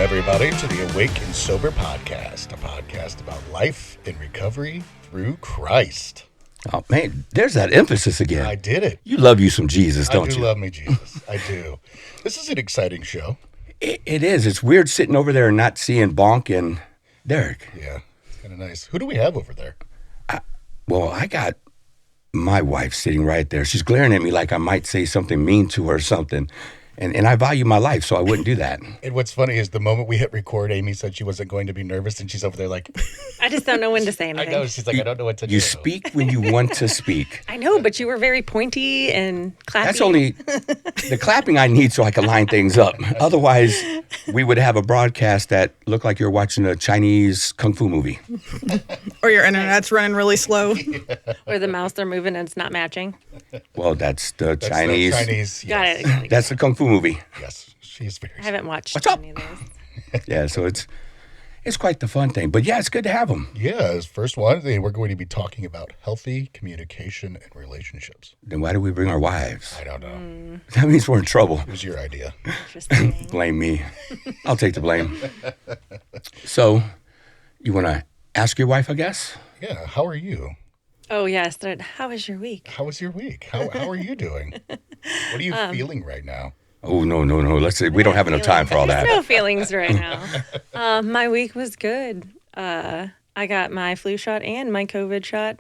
everybody, to the Awake and Sober podcast, a podcast about life in recovery through Christ. Oh, man, there's that emphasis again. I did it. You love you some Jesus, don't you? I do love me Jesus. I do. This is an exciting show. It is. It's weird sitting over there and not seeing Bonk and Derek. Yeah, it's kind of nice. Who do we have over there? I got my wife sitting right there. She's glaring at me like I might say something mean to her or something. And I value my life, so I wouldn't do that. And what's funny is the moment we hit record, Amy said she wasn't going to be nervous, and she's over there like... I just don't know when to say anything. I know. She's like, I don't know what to do. You speak when you want to speak. I know, but you were very pointy and clappy. That's only the clapping I need so I can line things up. Otherwise, we would have a broadcast that looked like you're watching a Chinese kung fu movie. Or your internet's running really slow. Or the mouse they're moving and it's not matching. Well, that's the Chinese. The Chinese, Got yes. it. That's the kung fu movie. Yes, she's very... I haven't watched What's up? any of those. Yeah, so it's quite the fun thing. But yeah, it's good to have them. Yeah, as first one, we're going to be talking about healthy communication and relationships. Then why do we bring our wives? I don't know. That means we're in trouble. It was your idea. Interesting. Blame me. I'll take the blame. So, you want to ask your wife, I guess? Yeah, how are you? Oh, yes. How was your week? How was your week? How are you doing? What are you feeling right now? Oh, no. Let's say we don't have enough time for all that. No feelings right now. My week was good. I got my flu shot and my COVID shot,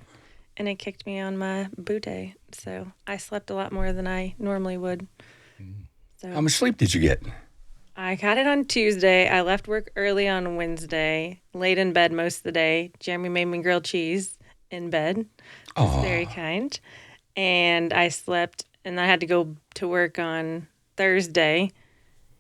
and it kicked me on my booty. So I slept a lot more than I normally would. So How much sleep did you get? I got it on Tuesday. I left work early on Wednesday, laid in bed most of the day. Jeremy made me grilled cheese in bed. Oh, Very kind. And I slept, and I had to go to work on Thursday.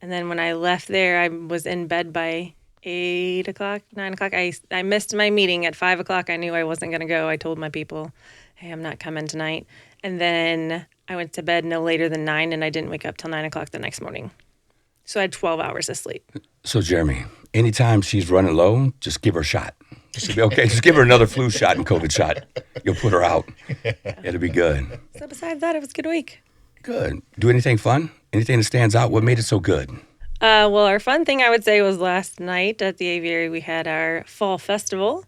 And then when I left there, I was in bed by 8 o'clock, 9 o'clock. I missed my meeting at 5 o'clock. I knew I wasn't going to go. I told my people, hey, I'm not coming tonight. And then I went to bed no later than 9, and I didn't wake up till 9 o'clock the next morning. So I had 12 hours of sleep. So, Jeremy, anytime she's running low, just give her a shot. She'll be okay. Just give her another flu shot and COVID shot. You'll put her out. It'll be good. So besides that, it was a good week. Good. Do anything fun? Anything that stands out? What made it so good? Well, our fun thing, I would say, was last night at the Aviary. We had our fall festival.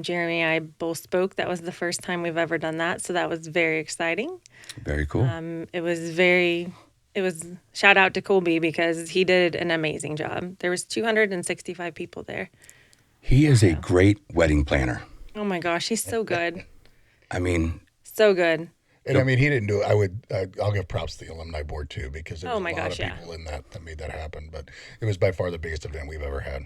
Jeremy and I both spoke. That was the first time we've ever done that, so that was very exciting. Very cool. It was shout out to Colby because he did an amazing job. There was 265 people there. He is a great wedding planner. Oh my gosh, he's so good. I mean, So good. And I mean, he didn't do it. I'll give props to the alumni board too, because there was a lot of people in that made that happen. But it was by far the biggest event we've ever had.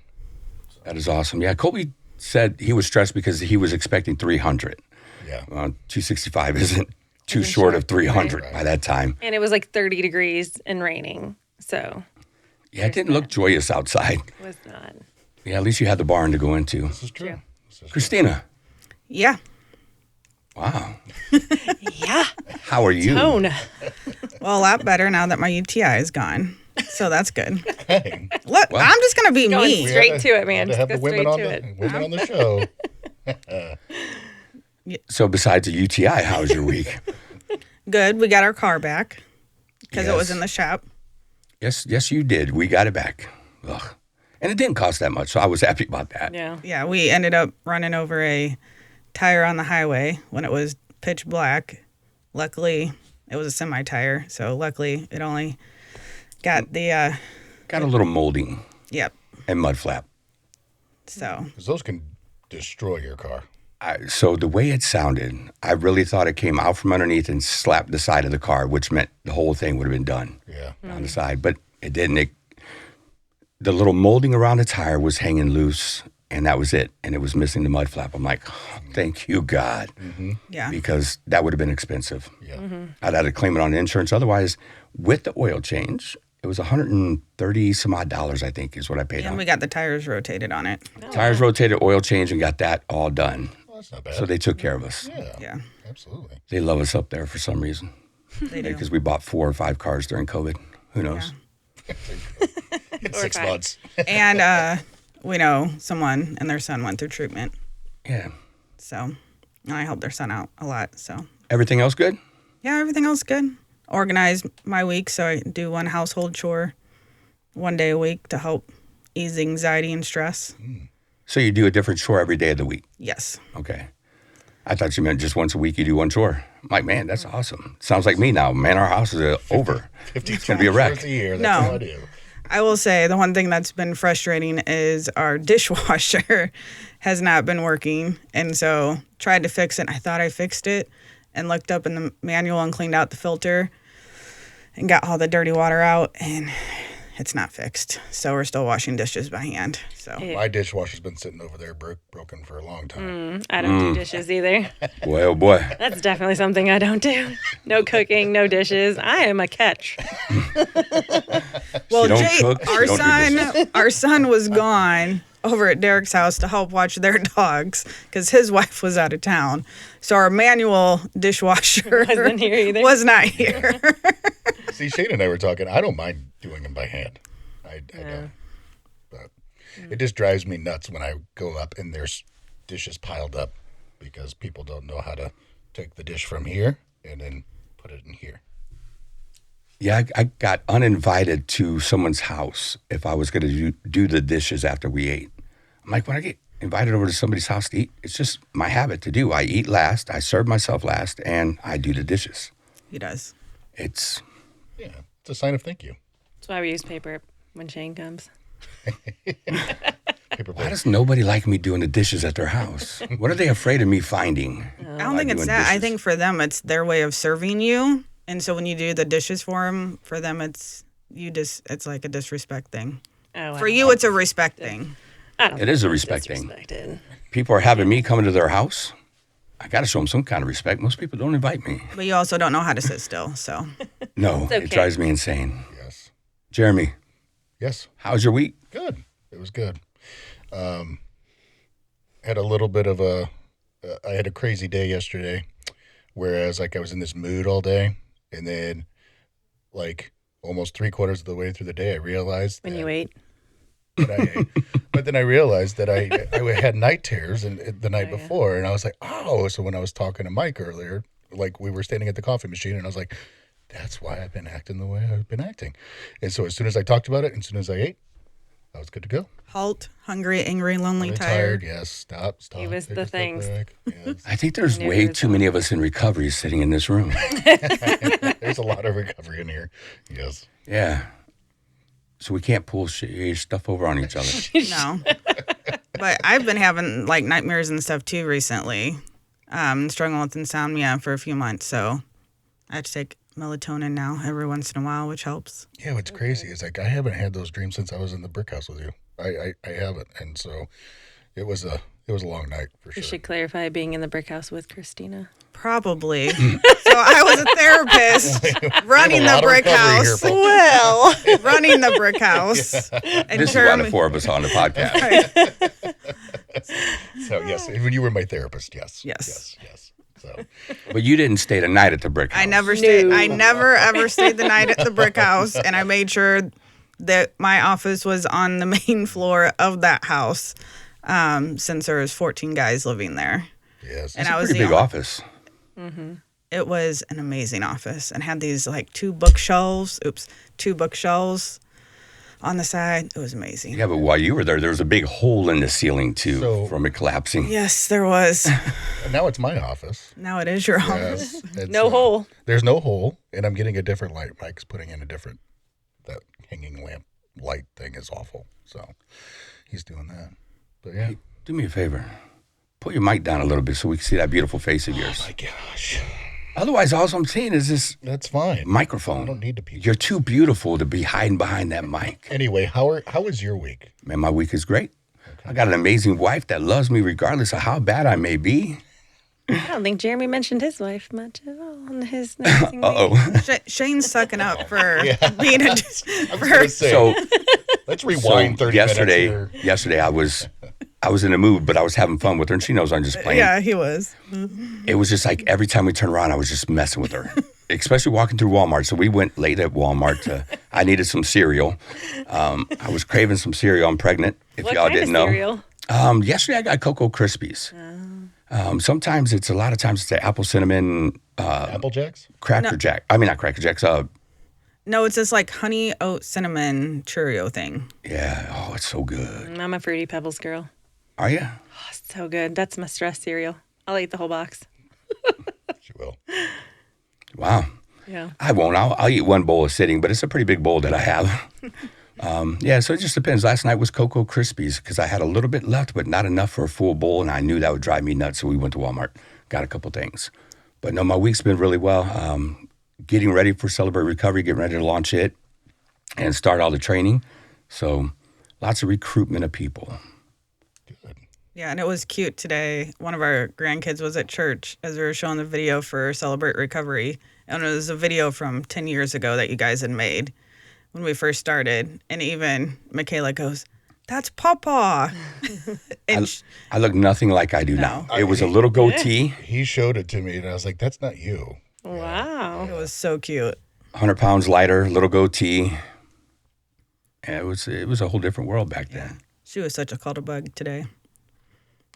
that is awesome. Yeah, Colby said he was stressed because he was expecting 300. Yeah. 265 isn't too short of 300 by that time. And it was like 30 degrees and raining. So Yeah, it didn't look joyous outside. it was not. Yeah, at least you had the barn to go into. This is true. Christina. Yeah. Wow. Yeah. How are you? Tone. Well, a lot better now that my UTI is gone. So that's good. Hey, Look, Well, I'm just going to be Going me. straight to it, man. to Just have go the women straight on to the it. women on the show. So besides the UTI, how was your week? Good. We got our car back because it was Yes. in the shop. Yes, you did. We got it back. Ugh. And it didn't cost that much, so I was happy about that. Yeah. Yeah, we ended up running over a tire on the highway when it was pitch black. Luckily, it was a semi-tire, so luckily it only got the, Got a little molding yep. and mud flap. So, Because those can destroy your car. So the way it sounded, I really thought it came out from underneath and slapped the side of the car, which meant the whole thing would have been done Yeah. on the side. But it didn't. The little molding around the tire was hanging loose, and that was it. And it was missing the mud flap. I'm like, oh, thank you, God. yeah. Because that would have been expensive. Yeah. I'd had to claim it on insurance. Otherwise, with the oil change, it was $130 some odd, I think, is what I paid And on. we got the tires rotated on it. Tires rotated, oil change, and got that all done. Well, that's not bad. So they took care of us. yeah. Yeah, Absolutely. They love us up there for some reason. they do. Because we bought 4 or 5 cars during COVID. Who knows? In Or 6 five. months. And we know someone and their son went through treatment. Yeah. So I helped their son out a lot. So Everything else good? yeah, everything else good. Organized my week so I do one household chore one day a week to help ease anxiety and stress. So you do a different chore every day of the week? Yes. Okay. I thought you meant just once a week you do one chore. I'm like, man, that's awesome. Sounds like me now. Man, our house is over. 50 It's going to be a wreck. a year. That's No. all I do. I will say the one thing that's been frustrating is our dishwasher has not been working. And so tried to fix it. I thought I fixed it and looked up in the manual and cleaned out the filter and got all the dirty water out, and it's not fixed. So we're still washing dishes by hand. So My dishwasher's been sitting over there broken for a long time. I don't do dishes either. Boy, oh boy. That's definitely something I don't do. No cooking, no dishes. I am a catch. well, She don't Jay, cook, she don't do dishes. our son was gone over at Derek's house to help watch their dogs because his wife was out of town. So our manual dishwasher Wasn't here either. was not here. See, Shane and I were talking. I don't mind doing them by hand. I don't. But it just drives me nuts when I go up and there's dishes piled up because people don't know how to take the dish from here and then put it in here. Yeah, I got uninvited to someone's house if I was going to do the dishes after we ate. I'm like, when I get invited over to somebody's house to eat, it's just my habit to do. I eat last, I serve myself last, and I do the dishes. He does. It's Yeah, it's a sign of thank you. That's why we use paper when Shane comes. Paper why plate. does nobody like me doing the dishes at their house? What are they afraid of me finding? I don't think it's doing that. I dishes? think for them, it's their way of serving you. And so when you do the dishes for them, it's like a disrespect thing. Oh, For you, it's a respect thing. I don't It is a think respect thing. disrespected. People are having me come into their house. I got to show them some kind of respect. Most people don't invite me. But you also don't know how to sit still. So No, okay. it drives me insane. Yes. Jeremy, Yes. how's your week? Good. It was good. Had a little bit of I had a crazy day yesterday, whereas like I was in this mood all day, and then like almost 3/4 of the way through the day, I realized When that you ate. that I ate. But then I realized that I had night terrors the night Oh, yeah. before, and I was like, oh. So when I was talking to Mike earlier, like we were standing at the coffee machine, and I was like, that's why I've been acting the way I've been acting. And so as soon as I talked about it, and as soon as I ate, I was good to go. halt, hungry, angry, lonely, Really tired. Yes. Stop. He was take the a step things. back. Yes. I think there's I knew way it was too many of us in recovery sitting in this room. There's a lot of recovery in here. Yes. Yeah. So we can't pull stuff over on each other. No. But I've been having like nightmares and stuff too recently. Struggling with insomnia for a few months. So I have to take melatonin now every once in a while, which helps. Yeah, what's crazy is like I haven't had those dreams since I was in the brick house with you. I haven't, and so it was a long night for We sure. should clarify being in the brick house with Kristina. Probably. So I was a therapist running lot the of brick recovery here, house. folks. Well, running the brick house. And This is why the four of us on the podcast. So yes, when you were my therapist, yes. Yes. Yes. So But you didn't stay the night at the brick house. I never stayed. No. I never ever stayed the night at the brick house, and I made sure that my office was on the main floor of that house, since there was 14 guys living there, yes. and It's a I was pretty the big only- office. It was an amazing office, and had these like two bookshelves on the side. It was amazing. Yeah, but while you were there was a big hole in the ceiling too So- from it collapsing. Yes, there was. And now it's my office. Now it is your office. Yes. It's, No hole. There's no hole, and I'm getting a different light. Mike's putting in a different. That hanging lamp light thing is awful. So he's doing that. But yeah. Do me a favor. Put your mic down a little bit so we can see that beautiful face of yours. My gosh, Otherwise, all I'm seeing is this that's fine. microphone. I don't need to be. You're too beautiful to be hiding behind that mic. Anyway, how was your week? Man, my week is great. I got an amazing wife that loves me regardless of how bad I may be. I don't think Jeremy mentioned his wife much at all on his amazing week. Uh-oh. Shane's sucking up for being a. I was gonna say, So, let's rewind 30 minutes here. yesterday I was in a mood, but I was having fun with her, and she knows I'm just playing. Yeah, he was. It was just like every time we turned around, I was just messing with her, especially walking through Walmart. So we went late at Walmart. I needed some cereal. I was craving some cereal. I'm pregnant, if What y'all kind didn't of know. cereal? Yesterday I got Cocoa Krispies. Sometimes a lot of times it's the apple cinnamon Apple Jacks? Cracker Jack. I mean, not Cracker Jacks. No, it's this like honey oat cinnamon Cheerio thing. Yeah. Oh, it's so good. I'm a Fruity Pebbles girl. Are you? Oh, so good. That's my stress cereal. I'll eat the whole box. She will. Wow. Yeah. I won't. I'll eat one bowl a sitting, but it's a pretty big bowl that I have. Yeah, so it just depends. Last night was Cocoa Krispies because I had a little bit left, but not enough for a full bowl, and I knew that would drive me nuts. So we went to Walmart, got a couple things. But no, my week's been really well. Getting ready for Celebrate Recovery, getting ready to launch it and start all the training. So lots of recruitment of people. Good. Yeah, and it was cute today. One of our grandkids was at church as we were showing the video for Celebrate Recovery. And it was a video from 10 years ago that you guys had made when we first started. And even Michaela goes, "That's Papa." And I look nothing like I do now. It was a little goatee, He showed it to me, and I was like, "That's not you." Wow. it was so cute. 100 pounds lighter, little goatee. And it was a whole different world back then. She was such a cuddlebug today.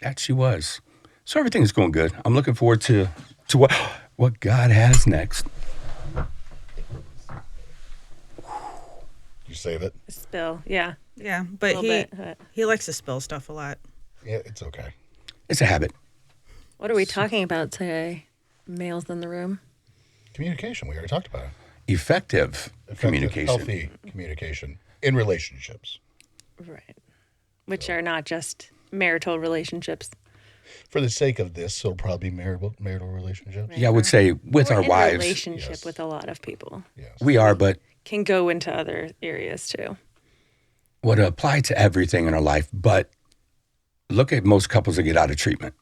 That she was. So everything's going good. I'm looking forward to what God has next. You save it. Spill. Yeah. Yeah, but Little bit, but- he likes to spill stuff a lot. Yeah, it's okay. It's a habit. What are we talking about today? Males in the room. Communication. We already talked about it. Effective communication. Healthy communication in relationships. Right. Which are not just marital relationships. For the sake of this, it'll probably be marital relationships. Yeah, I would say with We're our in wives, relationship Yes. with a lot of people. Yes. we are, but Can go into other areas too. would apply to everything in our life. But look at most couples that get out of treatment.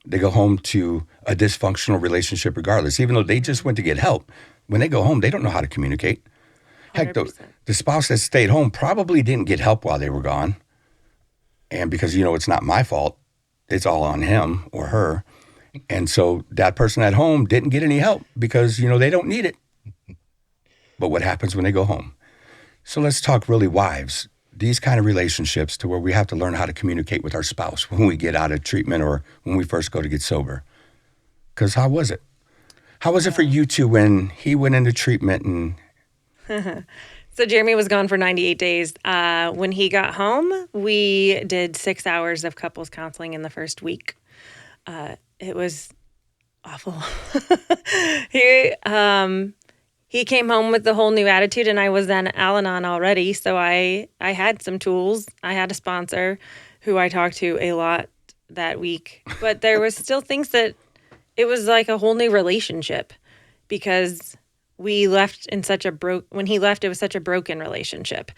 They go home to a dysfunctional relationship regardless, even though they just went to get help. When they go home, they don't know how to communicate. Heck, the 100%. spouse that stayed home probably didn't get help while they were gone. And because, it's not my fault, it's all on him or her. And so that person at home didn't get any help because, they don't need it. But what happens when they go home? So let's talk really wives. These kind of relationships to where we have to learn how to communicate with our spouse when we get out of treatment or when we first go to get sober. Because how was it? How was it for you two when he went into treatment and So Jeremy was gone for 98 days. When he got home, we did 6 hours of couples counseling in the first week. It was awful. He came home with a whole new attitude, and I was then Al-Anon already. So I had some tools. I had a sponsor who I talked to a lot that week. But there was still things that it was like a whole new relationship because we left in such a when he left, it was such a broken relationship.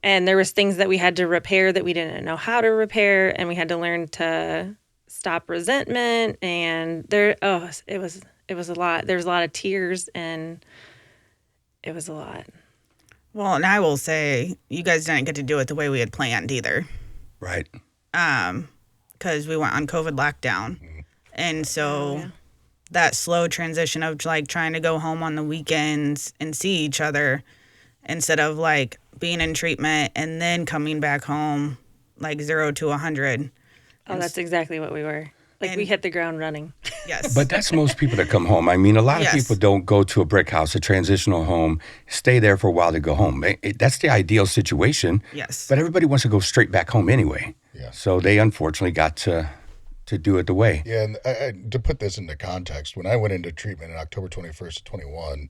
And there was things that we had to repair that we didn't know how to repair. And we had to learn to stop resentment. And it was a lot. There was a lot of tears and it was a lot. Well, and I will say, you guys didn't get to do it the way we had planned either. right? Because we went on COVID lockdown. And so that slow transition of like trying to go home on the weekends and see each other instead of like being in treatment and then coming back home like 0 to 100. Oh, that's exactly what we were. Like we hit the ground running. Yes. But that's most people that come home. I mean, a lot of Yes. people don't go to a brick house, a transitional home, stay there for a while to go home. That's the ideal situation. Yes. But everybody wants to go straight back home anyway. Yeah. So they unfortunately got to do it the way. Yeah, and to put this into context, when I went into treatment in October 21st of 21,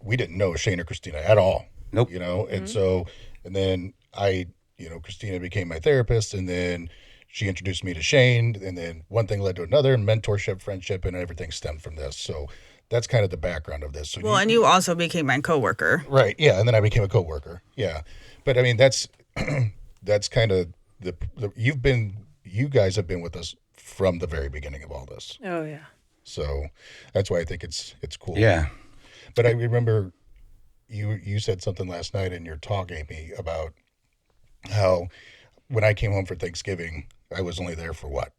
we didn't know Shane or Kristina at all. Nope. And so, and then Kristina became my therapist, and then she introduced me to Shane, and then one thing led to another, mentorship, friendship, and everything stemmed from this. So that's kind of the background of this. So Well, and you also became my coworker. right, yeah, and then I became a coworker, yeah. But I mean, that's kind of you guys have been with us from the very beginning of all this. Oh, yeah. So that's why I think it's cool. Yeah. But I remember you said something last night in your talk, Amy, about how when I came home for Thanksgiving, I was only there for what?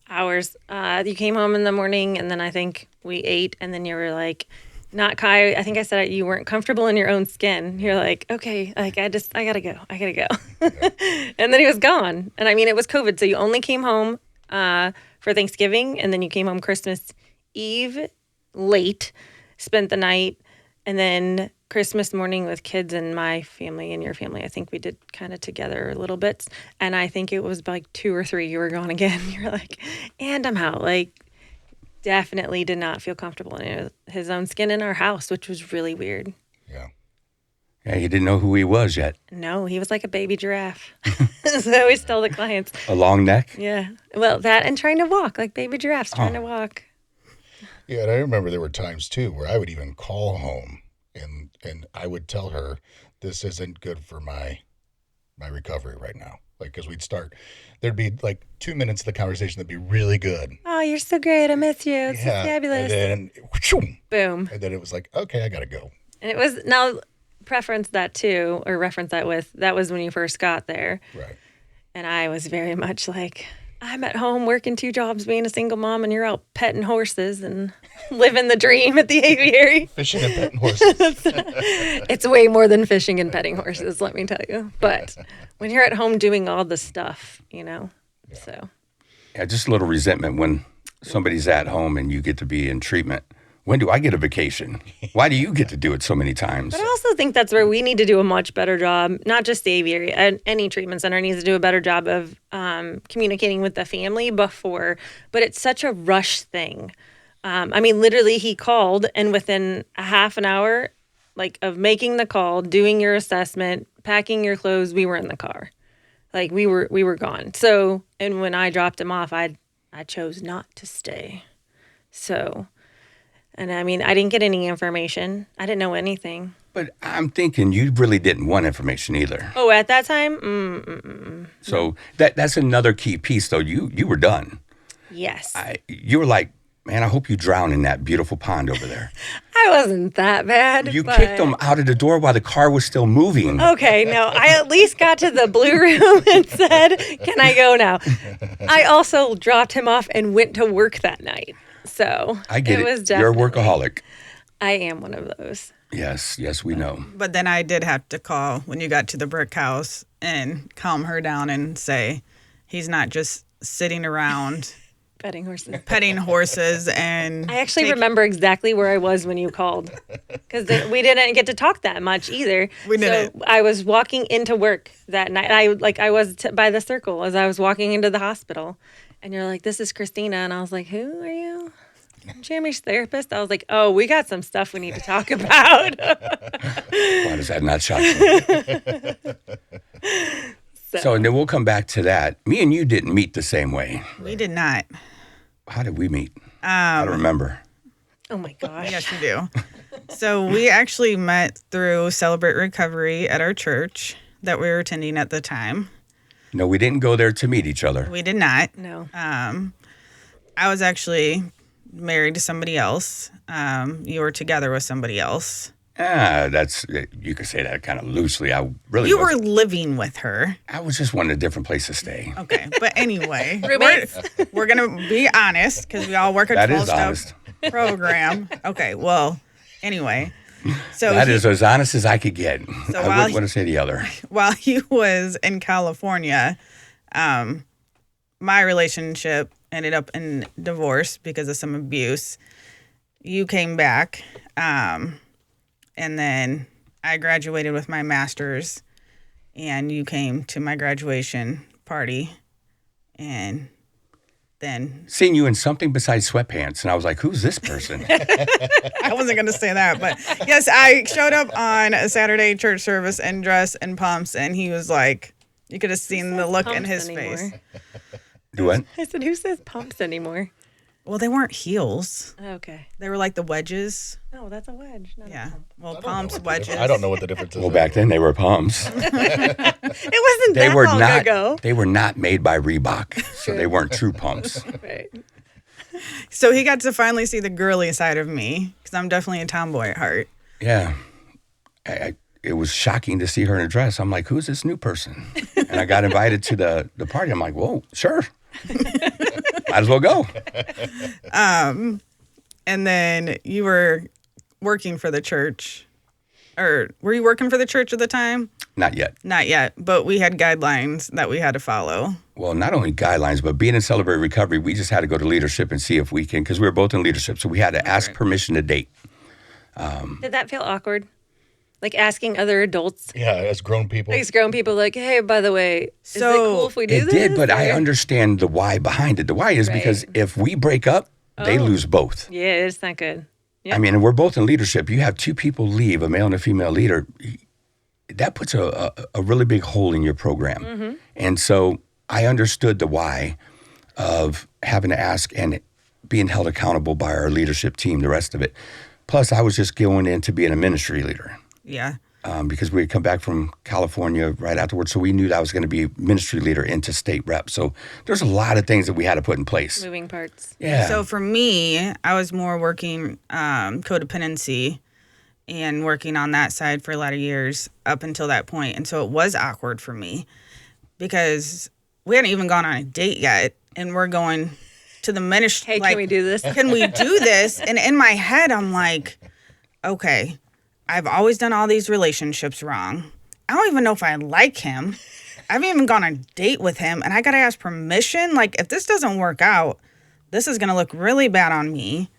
Hours. You came home in the morning, and then I think we ate, and then you were like, not Kai. I think I said you weren't comfortable in your own skin. You're like, okay, like I gotta go. And then he was gone. And I mean, it was COVID, so you only came home for Thanksgiving, and then you came home Christmas Eve late, spent the night, And then Christmas morning with kids and my family and your family, I think we did kind of together a little bit. And I think it was like 2 or 3, you were gone again. You're like, and I'm out. Like, definitely did not feel comfortable in his own skin in our house, which was really weird. Yeah. Yeah, you didn't know who he was yet. No, he was like a baby giraffe. So I always tell the clients. A long neck? Yeah. Well, that and trying to walk, like baby giraffes trying to walk. Yeah, and I remember there were times too where I would even call home and I would tell her this isn't good for my recovery right now. Like, because there'd be like 2 minutes of the conversation that'd be really good. Oh, you're so great. I miss you. It's so fabulous. And then, whoosh, boom. And then it was like, okay, I gotta go. And it was, now reference that was when you first got there. Right. And I was very much like, I'm at home working 2 jobs, being a single mom, and you're out petting horses and living the dream at the aviary. Fishing and petting horses. It's way more than fishing and petting horses, let me tell you. But when you're at home doing all the stuff, so. Yeah, just a little resentment when somebody's at home and you get to be in treatment. When do I get a vacation? Why do you get to do it so many times? But I also think that's where we need to do a much better job, not just the aviary, any treatment center needs to do a better job of communicating with the family before. But it's such a rush thing. Literally he called, and within a half an hour, like, of making the call, doing your assessment, packing your clothes, we were in the car. Like, we were gone. So, and when I dropped him off, I chose not to stay. So... And I didn't get any information. I didn't know anything. But I'm thinking you really didn't want information either. Oh, at that time? So that's another key piece, though. You were done. Yes. You were like, man, I hope you drown in that beautiful pond over there. I wasn't that bad. You kicked them out of the door while the car was still moving. Okay, no, I at least got to the blue room and said, can I go now? I also dropped him off and went to work that night. So I get it. Was You're a workaholic. I am one of those. Yes, we know. But then I did have to call when you got to the brick house and calm her down and say, he's not just sitting around petting horses. And I actually remember exactly where I was when you called, because we didn't get to talk that much either. We didn't. So I was walking into work that night. I was by the circle as I was walking into the hospital. And you're like, this is Kristina. And I was like, who are you? I'm Jeremy's therapist. I was like, oh, we got some stuff we need to talk about. Why does that not shock you? So, and then we'll come back to that. Me and you didn't meet the same way. We did not. How did we meet? I don't remember. Oh, my gosh. Yes, you do. So we actually met through Celebrate Recovery at our church that we were attending at the time. No, we didn't go there to meet each other. We did not. No. I was actually married to somebody else. You were together with somebody else. You could say that kind of loosely. You were living with her. I was just wanting a different place to stay. Okay, but anyway, roommates. We're gonna be honest because we all work a That 12-step program. Okay, well, anyway. So that is as honest as I could get. So I wouldn't want to say the other. While he was in California, my relationship ended up in divorce because of some abuse. You came back, and then I graduated with my master's, and you came to my graduation party, and then seeing you in something besides sweatpants, and I was like, who's this person? I wasn't going to say that, but yes, I showed up on a Saturday church service in dress and pumps, and he was like, you could have seen the look in his face. Do what? I said, who says pumps anymore? Well, they weren't heels. Okay. They were like the wedges. Oh, that's a wedge. Not Yeah. a pump. Well, pumps, wedges. I don't know what the difference is. Well, back then they were pumps. It wasn't that long ago. They were not made by Reebok, so they weren't true pumps. Right. So he got to finally see the girly side of me, because I'm definitely a tomboy at heart. Yeah. It was shocking to see her in a dress. I'm like, who's this new person? And I got invited to the party. I'm like, whoa, sure. Might as well go. And then you were working for the church. Or were you working for the church at the time? Not yet. Not yet, but we had guidelines that we had to follow. Well, not only guidelines, but being in Celebrate Recovery, we just had to go to leadership and see if we can, because we were both in leadership. So we had to ask permission to date. Did that feel awkward? Like asking other adults, Yeah, as grown people. like grown people, like, hey, by the way, is it So, cool if we do It this? did, but I Or- understand the why behind it. The why is because if we break up, they lose both. Yeah, it's not good. I mean, and we're both in leadership. You have two people leave, a male and a female leader. That puts a really big hole in your program. And so I understood the why of having to ask and being held accountable by our leadership team, the rest of it. Plus, I was just going into being a ministry leader. Yeah. Because we had come back from California right afterwards. So we knew that I was going to be ministry leader into state rep. So there's a lot of things that we had to put in place. Moving parts. Yeah. So for me, I was more working codependency and working on that side for a lot of years up until that point. And so it was awkward for me because we hadn't even gone on a date yet. And we're going to the ministry. Hey, can we do this? Can we do this? And in my head, I'm like, okay, I've always done all these relationships wrong. I don't even know if I like him. I haven't even gone on a date with him. And I got to ask permission. Like, if this doesn't work out, this is going to look really bad on me.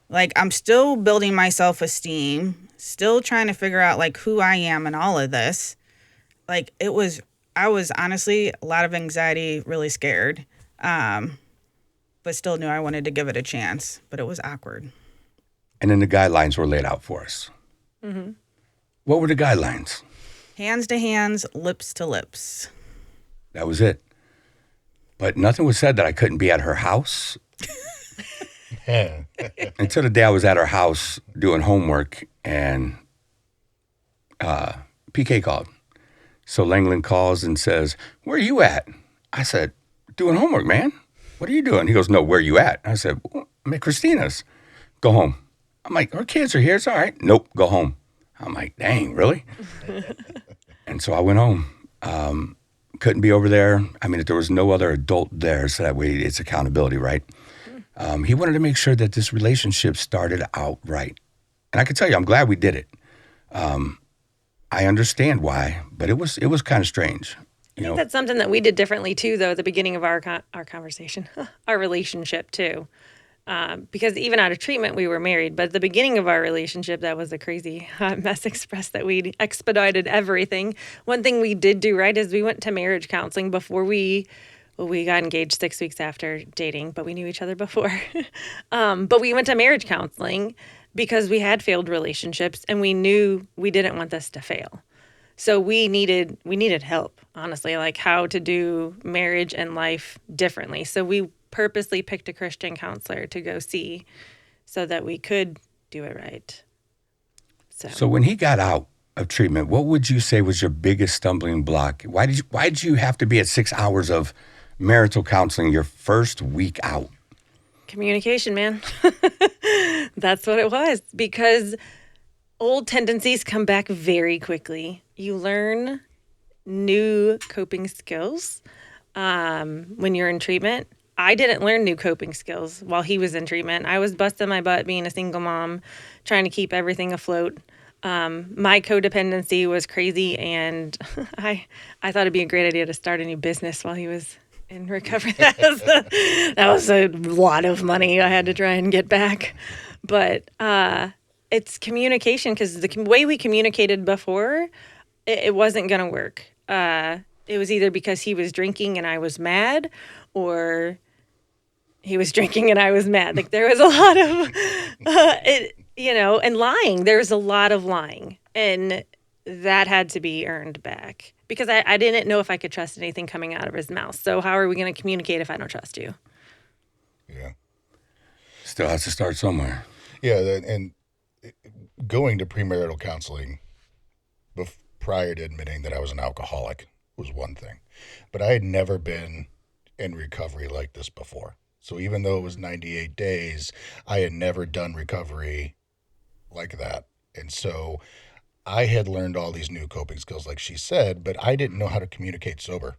Like, I'm still building my self-esteem, still trying to figure out, like, who I am in all of this. Like, I was honestly a lot of anxiety, really scared. But still knew I wanted to give it a chance. But it was awkward. And then the guidelines were laid out for us. What were the guidelines? Hands to hands, lips to lips. That was it. But nothing was said that I couldn't be at her house. Until the day I was at her house doing homework and PK called. So Langland calls and says, "Where are you at?" I said, "Doing homework, man. What are you doing?" He goes, "No, where are you at?" I said, "Well, I'm at Kristina's." "Go home." I'm like, "Our kids are here. It's all right." "Nope, go home." I'm like, "Dang, really?" And so I went home. Couldn't be over there. I mean, if there was no other adult there, so that way it's accountability, right? He wanted to make sure that this relationship started out right. And I can tell you, I'm glad we did it. I understand why, but it was kind of strange. I think that's something that we did differently too, though, at the beginning of our conversation, our relationship too. Because even out of treatment, we were married. But at the beginning of our relationship, that was a crazy hot mess express that we expedited everything. One thing we did do right is we went to marriage counseling before we got engaged 6 weeks after dating, but we knew each other before. But we went to marriage counseling because we had failed relationships and we knew we didn't want this to fail. So we needed help, honestly, like how to do marriage and life differently. So we purposely picked a Christian counselor to go see so that we could do it right. So when he got out of treatment, what would you say was your biggest stumbling block? Why did you have to be at 6 hours of marital counseling your first week out? Communication, man. That's what it was, because old tendencies come back very quickly. You learn new coping skills when you're in treatment. I didn't learn new coping skills while he was in treatment. I was busting my butt being a single mom, trying to keep everything afloat. My codependency was crazy, and I thought it'd be a great idea to start a new business while he was in recovery. That was a lot of money I had to try and get back. But it's communication, because the way we communicated before, it wasn't going to work. It was either because he was drinking and I was mad, or he was drinking and I was mad. Like, there was a lot of, and lying. There was a lot of lying, and that had to be earned back because I didn't know if I could trust anything coming out of his mouth. So how are we going to communicate if I don't trust you? Yeah. Still has to start somewhere. Yeah, and going to premarital counseling prior to admitting that I was an alcoholic was one thing. But I had never been in recovery like this before. So even though it was 98 days, I had never done recovery like that. And so I had learned all these new coping skills, like she said, but I didn't know how to communicate sober.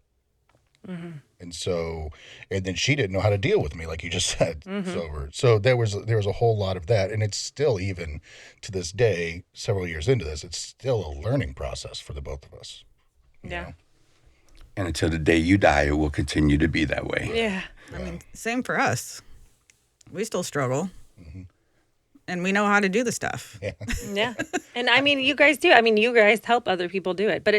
Mm-hmm. And then she didn't know how to deal with me, like you just said, sober. So there was a whole lot of that. And it's still, even to this day, several years into this, it's still a learning process for the both of us. Yeah. Know? And until the day you die, it will continue to be that way. Yeah. I mean, same for us. We still struggle. Mm-hmm. and we know how to do the stuff. Yeah. And I mean, you guys do. I mean, you guys help other people do it. But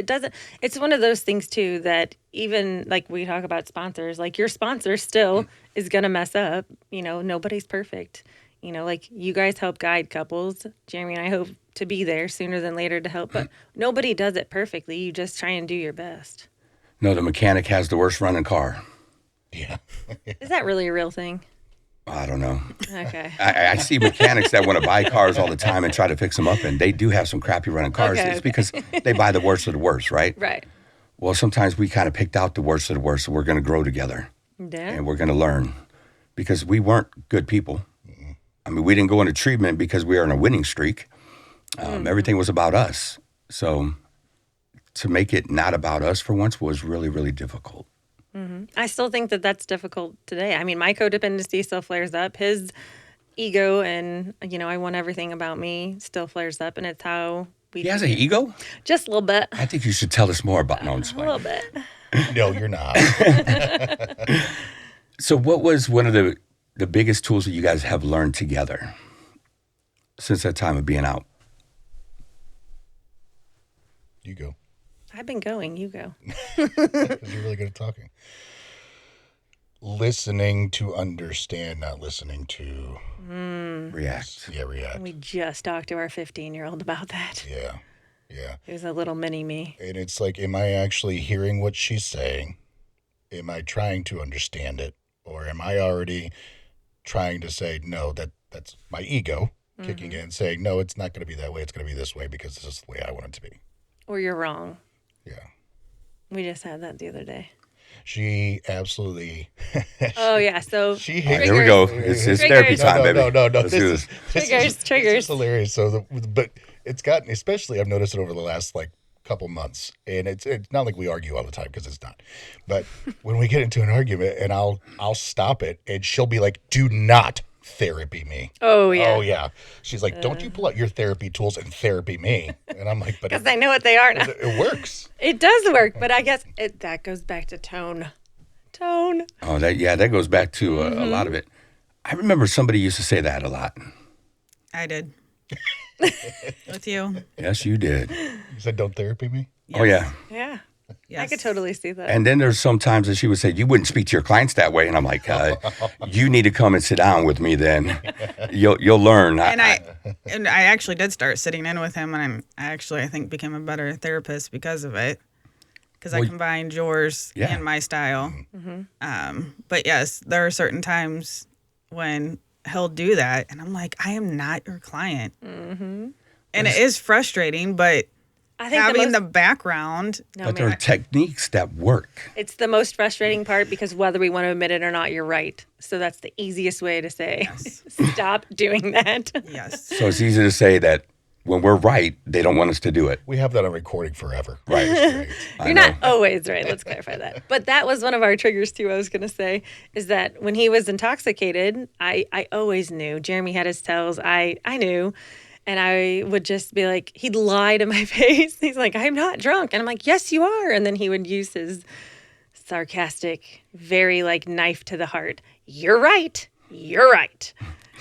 it's one of those things, too, that even like we talk about sponsors, like your sponsor still is going to mess up. You know, nobody's perfect. You know, like you guys help guide couples. Jeremy and I hope to be there sooner than later to help. But nobody does it perfectly. You just try and do your best. No, the mechanic has the worst running car. Yeah. Is that really a real thing? I don't know. Okay. I see mechanics that want to buy cars all the time and try to fix them up, and they do have some crappy running cars. Okay, It's because they buy the worst of the worst, right? Right. Well, sometimes we kind of picked out the worst of the worst, so we're going to grow together, Yeah. and we're going to learn, because we weren't good people. I mean, we didn't go into treatment because we were in a winning streak. Everything was about us. So to make it not about us for once was really, really difficult. I still think that that's difficult today. I mean, my codependency still flares up. His ego and, you know, I want everything about me still flares up. And it's how we... He has an ego? Just a little bit. I think you should tell us more about... No, I'm just A playing. little bit. No, you're not. So what was one of the biggest tools that you guys have learned together since that time of being out? You go. I've been going. You go. Because you're really good at talking. Listening to understand, not listening to React. react. We just talked to our 15-year-old about that. Yeah. Yeah. It was a little mini me. And it's like, am I actually hearing what she's saying? Am I trying to understand it? Or am I already trying to say, no, that's my ego kicking in, saying, no, it's not going to be that way. It's going to be this way because this is the way I want it to be. Or you're wrong. Yeah. We just had that the other day. She absolutely. Oh, yeah. So She All right, hates. here we go. It's therapy Triggers. time, baby. No. Let's do this. Triggers. It's hilarious. So, but it's gotten, especially I've noticed it over the last like couple months, and it's not like we argue all the time because it's not. But when we get into an argument, and I'll stop it, and she'll be like, "Do not therapy me." Oh, yeah. Oh yeah. She's like, "Don't you pull out your therapy tools and therapy me?" And I'm like, "But Because I know what they are now. it works." It does work, but I guess that goes back to tone. Tone. Oh, that goes back to a lot of it. I remember somebody used to say that a lot. I did. With you. Yes, you did. You said, "Don't therapy me." Oh, yeah. Yeah. Yes. I could totally see that. And then there's some times that she would say, you wouldn't speak to your clients that way. And I'm like, you need to come and sit down with me then. You'll learn. And I actually did start sitting in with him, and I think became a better therapist because of it. Because I combined yours and my style. But yes, there are certain times when he'll do that, and I'm like, I am not your client. And it is frustrating, but I think having the background. But there are techniques that work. It's the most frustrating part because whether we want to admit it or not, you're right. So that's the easiest way to say, stop doing that. Yes. So it's easy to say that when we're right, they don't want us to do it. We have that on recording forever. Right. You're not always right. Let's clarify that. But that was one of our triggers too. I was going to say is that when he was intoxicated, I always knew. Jeremy had his tells. I knew. And I would just be like, he'd lie to my face. He's like, I'm not drunk. And I'm like, yes, you are. And then he would use his sarcastic, very like knife to the heart. You're right. You're right.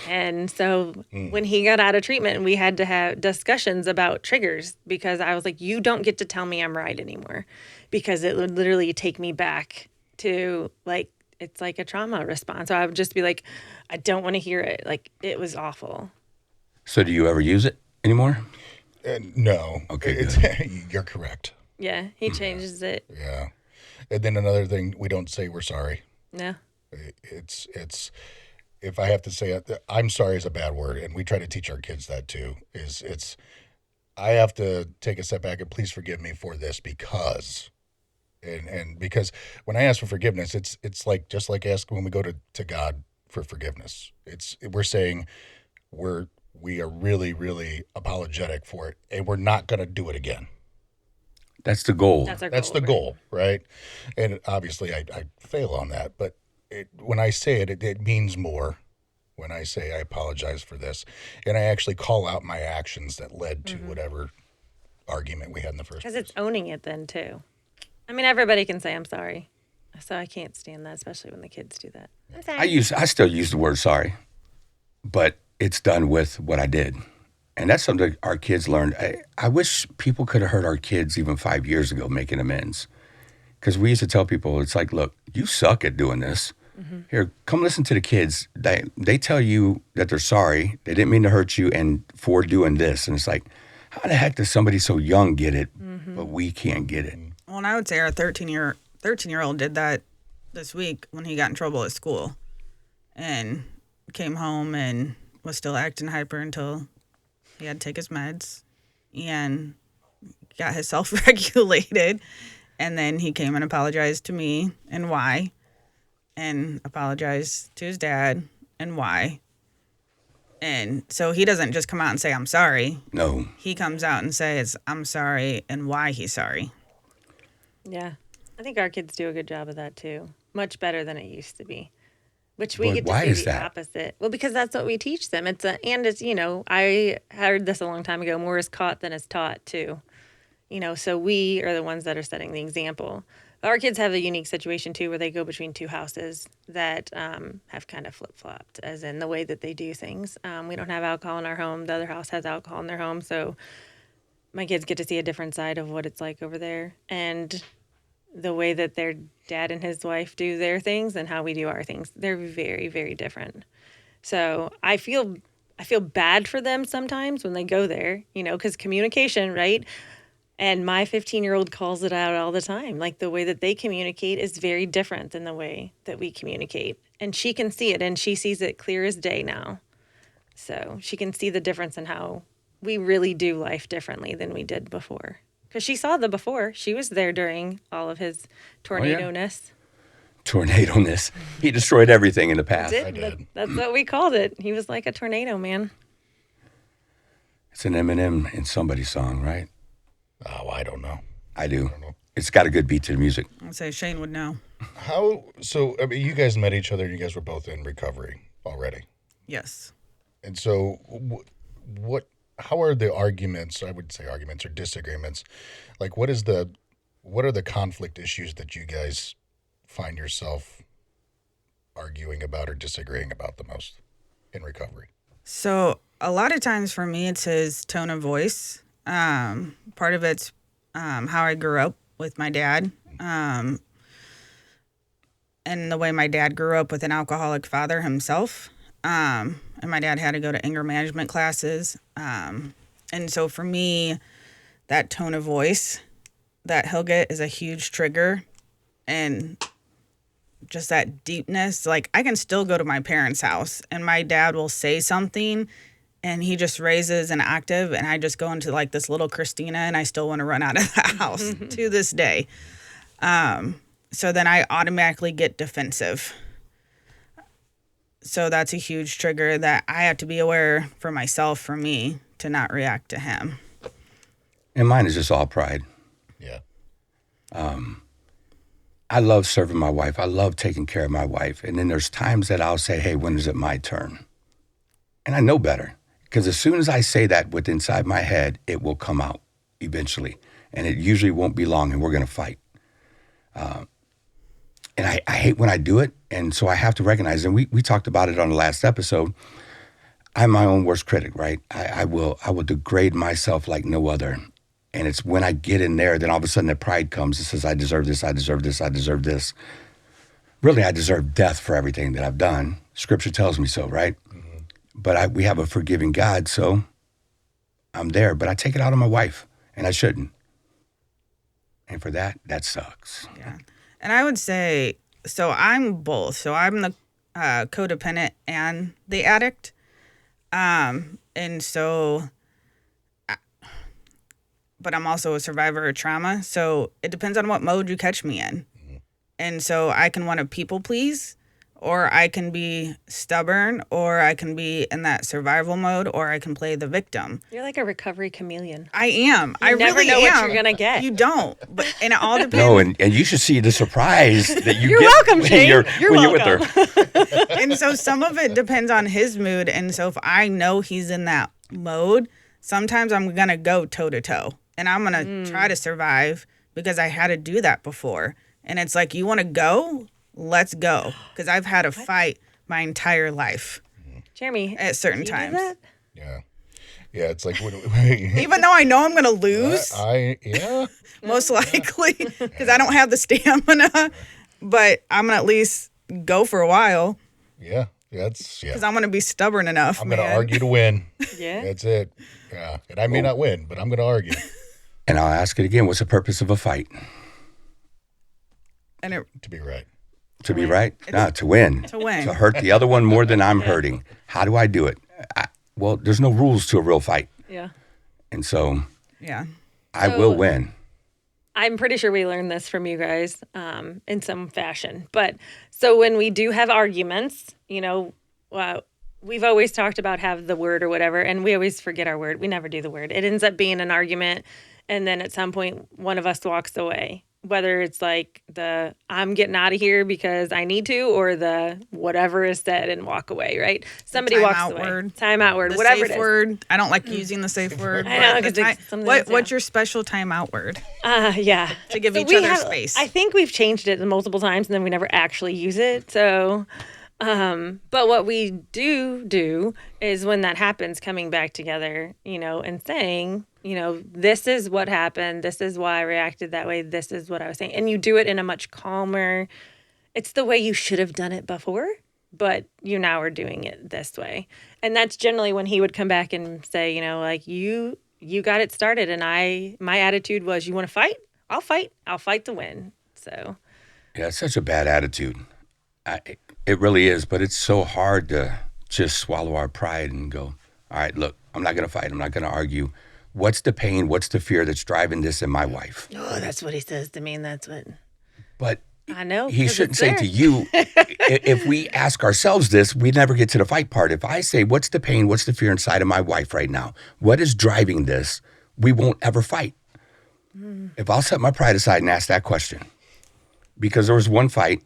And so when he got out of treatment, we had to have discussions about triggers because I was like, you don't get to tell me I'm right anymore because it would literally take me back to like, it's like a trauma response. So I would just be like, I don't want to hear it. Like, it was awful. So do you ever use it anymore? No. Okay, You're correct. Yeah, he changes it. Yeah. And then another thing, we don't say we're sorry. No. It's if I have to say it, I'm sorry is a bad word, and we try to teach our kids that too. I have to take a step back and please forgive me for this because, and because when I ask for forgiveness, it's like just like asking when we go to God for forgiveness. We're saying we are really, really apologetic for it, and we're not going to do it again. That's the goal. That's the goal, right? And obviously, I fail on that. But when I say it, it means more. When I say I apologize for this, and I actually call out my actions that led to whatever argument we had in the first place. Because it's owning it then, too. I mean, everybody can say I'm sorry. So I can't stand that, especially when the kids do that. I'm sorry. I still use the word sorry, but it's done with what I did. And that's something our kids learned. I wish people could have heard our kids even 5 years ago making amends. Because we used to tell people, it's like, look, you suck at doing this. Here, come listen to the kids. They tell you that they're sorry. They didn't mean to hurt you and for doing this. And it's like, how the heck does somebody so young get it, but we can't get it? Well, and I would say our 13-year-old did that this week when he got in trouble at school and came home and was still acting hyper until he had to take his meds and got himself regulated. And then he came and apologized to me and why, and apologized to his dad and why. And so he doesn't just come out and say, I'm sorry. No. He comes out and says, I'm sorry and why he's sorry. Yeah. I think our kids do a good job of that too. Much better than it used to be. Which we But get to why see is the that? opposite. Well, because that's what we teach them. It's I heard this a long time ago, more is caught than is taught too. So we are the ones that are setting the example. Our kids have a unique situation too, where they go between two houses that have kind of flip-flopped, as in the way that they do things. We don't have alcohol in our home. The other house has alcohol in their home. So my kids get to see a different side of what it's like over there. And the way that their dad and his wife do their things and how we do our things, they're very, very different. So I feel bad for them sometimes when they go there, because communication, right? And my 15-year-old calls it out all the time. Like, the way that they communicate is very different than the way that we communicate. And she can see it, and she sees it clear as day now. So she can see the difference in how we really do life differently than we did before. Because she saw the before. She was there during all of his tornado-ness. Tornado-ness. He destroyed everything in the past. That's what we called it. He was like a tornado, man. It's an Eminem in somebody's song, right? Oh, I don't know. I do. It's got a good beat to the music. I'd say Shane would know. So, I mean, you guys met each other and you guys were both in recovery already. Yes. And so how are the arguments, I would say arguments or disagreements, like what are the conflict issues that you guys find yourself arguing about or disagreeing about the most in recovery? So a lot of times for me, it's his tone of voice. Part of it's how I grew up with my dad, and the way my dad grew up with an alcoholic father himself. And my dad had to go to anger management classes. And so for me, that tone of voice that he'll get is a huge trigger. And just that deepness, like I can still go to my parents' house and my dad will say something and he just raises an octave and I just go into like this little Kristina and I still want to run out of the house to this day. So then I automatically get defensive. So that's a huge trigger that I have to be aware for myself, for me, to not react to him. And mine is just all pride. Yeah. I love serving my wife. I love taking care of my wife. And then there's times that I'll say, hey, when is it my turn? And I know better. Because as soon as I say that with inside my head, it will come out eventually. And it usually won't be long and we're going to fight. And I hate when I do it. And so I have to recognize, and we talked about it on the last episode, I'm my own worst critic, right? I will degrade myself like no other. And it's when I get in there, then all of a sudden the pride comes. It says, I deserve this, I deserve this, I deserve this. Really, I deserve death for everything that I've done. Scripture tells me so, right? Mm-hmm. But we have a forgiving God, so I'm there. But I take it out on my wife, and I shouldn't. And for that sucks. Yeah. And I would say, so I'm both. So I'm the codependent and the addict. And so, but I'm also a survivor of trauma. So it depends on what mode you catch me in. Mm-hmm. And so I can want to people please, or I can be stubborn, or I can be in that survival mode, or I can play the victim. You're like a recovery chameleon. I am. I never really know am. what you're gonna get. You don't. And it all depends. No, and you should see the surprise that you You're get welcome, when Shane. you're welcome. with her. And so some of it depends on his mood. And so if I know he's in that mode, sometimes I'm going to go toe to toe and I'm going to try to survive because I had to do that before. And it's like, you want to go? Let's go. Because I've had a fight my entire life. Jeremy, at certain do you do times. that? Yeah. Yeah, it's like when, Even though I know I'm going to lose, yeah. most likely, because I don't have the stamina, but I'm going to at least go for a while Yeah. because I'm going to be stubborn enough, I'm man. going to argue to win. Yeah. That's it. Yeah. And I may not win, but I'm going to argue. And I'll ask it again. What's the purpose of a fight? And it, To be right. To be right? No, to win. To win. To hurt the other one more than I'm hurting. How do I do it? Well, there's no rules to a real fight. Yeah. And so yeah. I will win. I'm pretty sure we learned this from you guys in some fashion. But so when we do have arguments, you know, we've always talked about have the word or whatever, and we always forget our word. We never do the word. It ends up being an argument, and then at some point, one of us walks away. Whether it's like the I'm getting out of here because I need to, or the whatever is said and walk away, right? Somebody walks away. Timeout word, The whatever safe it is. word. I don't like using the safe word. I know, but 'cause what's your special timeout word? Yeah. To give each we other have- space. I think we've changed it multiple times and then we never actually use it. So, but what we do is when that happens, coming back together, you know, and saying, you know, this is what happened. This is why I reacted that way. This is what I was saying. And you do it in a much calmer, it's the way you should have done it before, but you now are doing it this way. And that's generally when he would come back and say, you know, like you got it started. And my attitude was, you want to fight? I'll fight. I'll fight to win. So. Yeah, it's such a bad attitude. It really is, but it's so hard to just swallow our pride and go, all right, look, I'm not going to fight. I'm not going to argue. What's the pain? What's the fear that's driving this in my wife? Oh, that's what he says to me, and that's what. But I know. he shouldn't say to you, if we ask ourselves this, we never get to the fight part. If I say, what's the pain? What's the fear inside of my wife right now? What is driving this? We won't ever fight. If I'll set my pride aside and ask that question, because there was one fight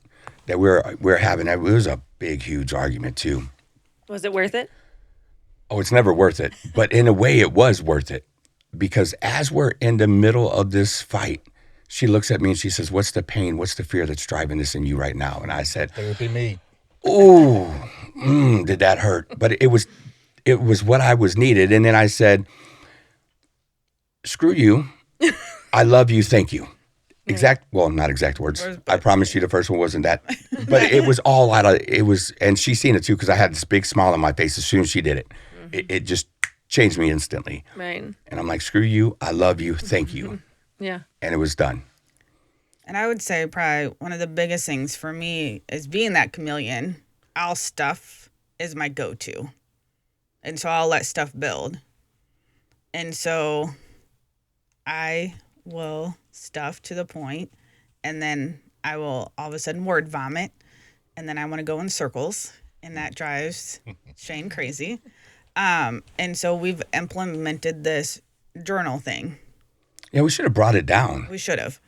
that we were having. It was a big, huge argument too. Was it worth it? Oh, it's never worth it. But in a way, it was worth it. Because as we're in the middle of this fight, she looks at me and she says, what's the pain? What's the fear that's driving this in you right now? And I said, That would be me. ooh, did that hurt? But it was what I was needed. And then I said, screw you. I love you. Thank you. Not exact words. I promise you the first one wasn't that. But it was all out of, and she's seen it too, because I had this big smile on my face as soon as she did it. It just changed me instantly. Right. And I'm like, screw you. I love you. Thank you. Yeah. And it was done. And I would say probably one of the biggest things for me is being that chameleon. I'll stuff is my go-to. And so I'll let stuff build. And so I will stuff to the point, and then I will all of a sudden word vomit, and then I want to go in circles, and that drives Shane crazy. And so we've implemented this journal thing. Yeah, we should have brought it down. We should have.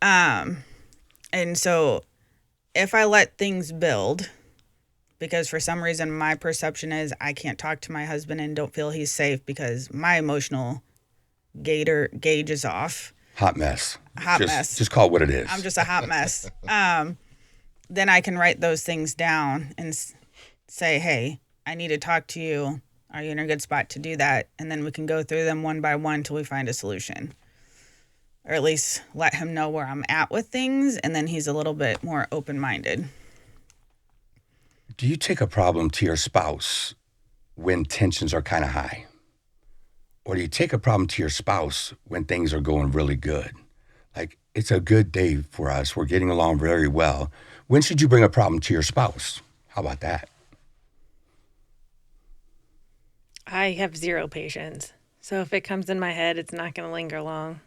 And so if I let things build, because for some reason my perception is I can't talk to my husband and don't feel he's safe because my emotional gauge is off. Hot mess. Mess. Just call it what it is. I'm just a hot mess. Then I can write those things down and say, hey, I need to talk to you. Are you in a good spot to do that? And then we can go through them one by one till we find a solution. Or at least let him know where I'm at with things, and then he's a little bit more open-minded. Do you take a problem to your spouse when tensions are kind of high? Or do you take a problem to your spouse when things are going really good? Like, it's a good day for us. We're getting along very well. When should you bring a problem to your spouse? How about that? I have zero patience. So if it comes in my head, it's not going to linger long.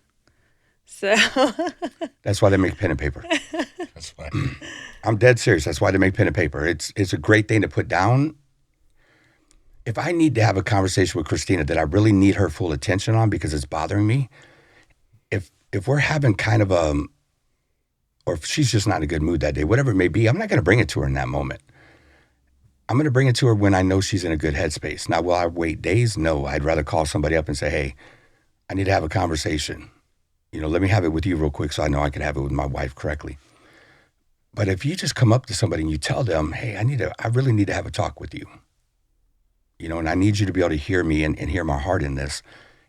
So That's why they make pen and paper. That's fine. I'm dead serious. That's why they make pen and paper. It's a great thing to put down. If I need to have a conversation with Kristina that I really need her full attention on because it's bothering me, if we're having kind of or if she's just not in a good mood that day, whatever it may be, I'm not going to bring it to her in that moment. I'm going to bring it to her when I know she's in a good headspace. Now, will I wait days? No. I'd rather call somebody up and say, hey, I need to have a conversation. Let me have it with you real quick so I know I can have it with my wife correctly. But if you just come up to somebody and you tell them, hey, I really need to have a talk with you. and I need you to be able to hear me and hear my heart in this.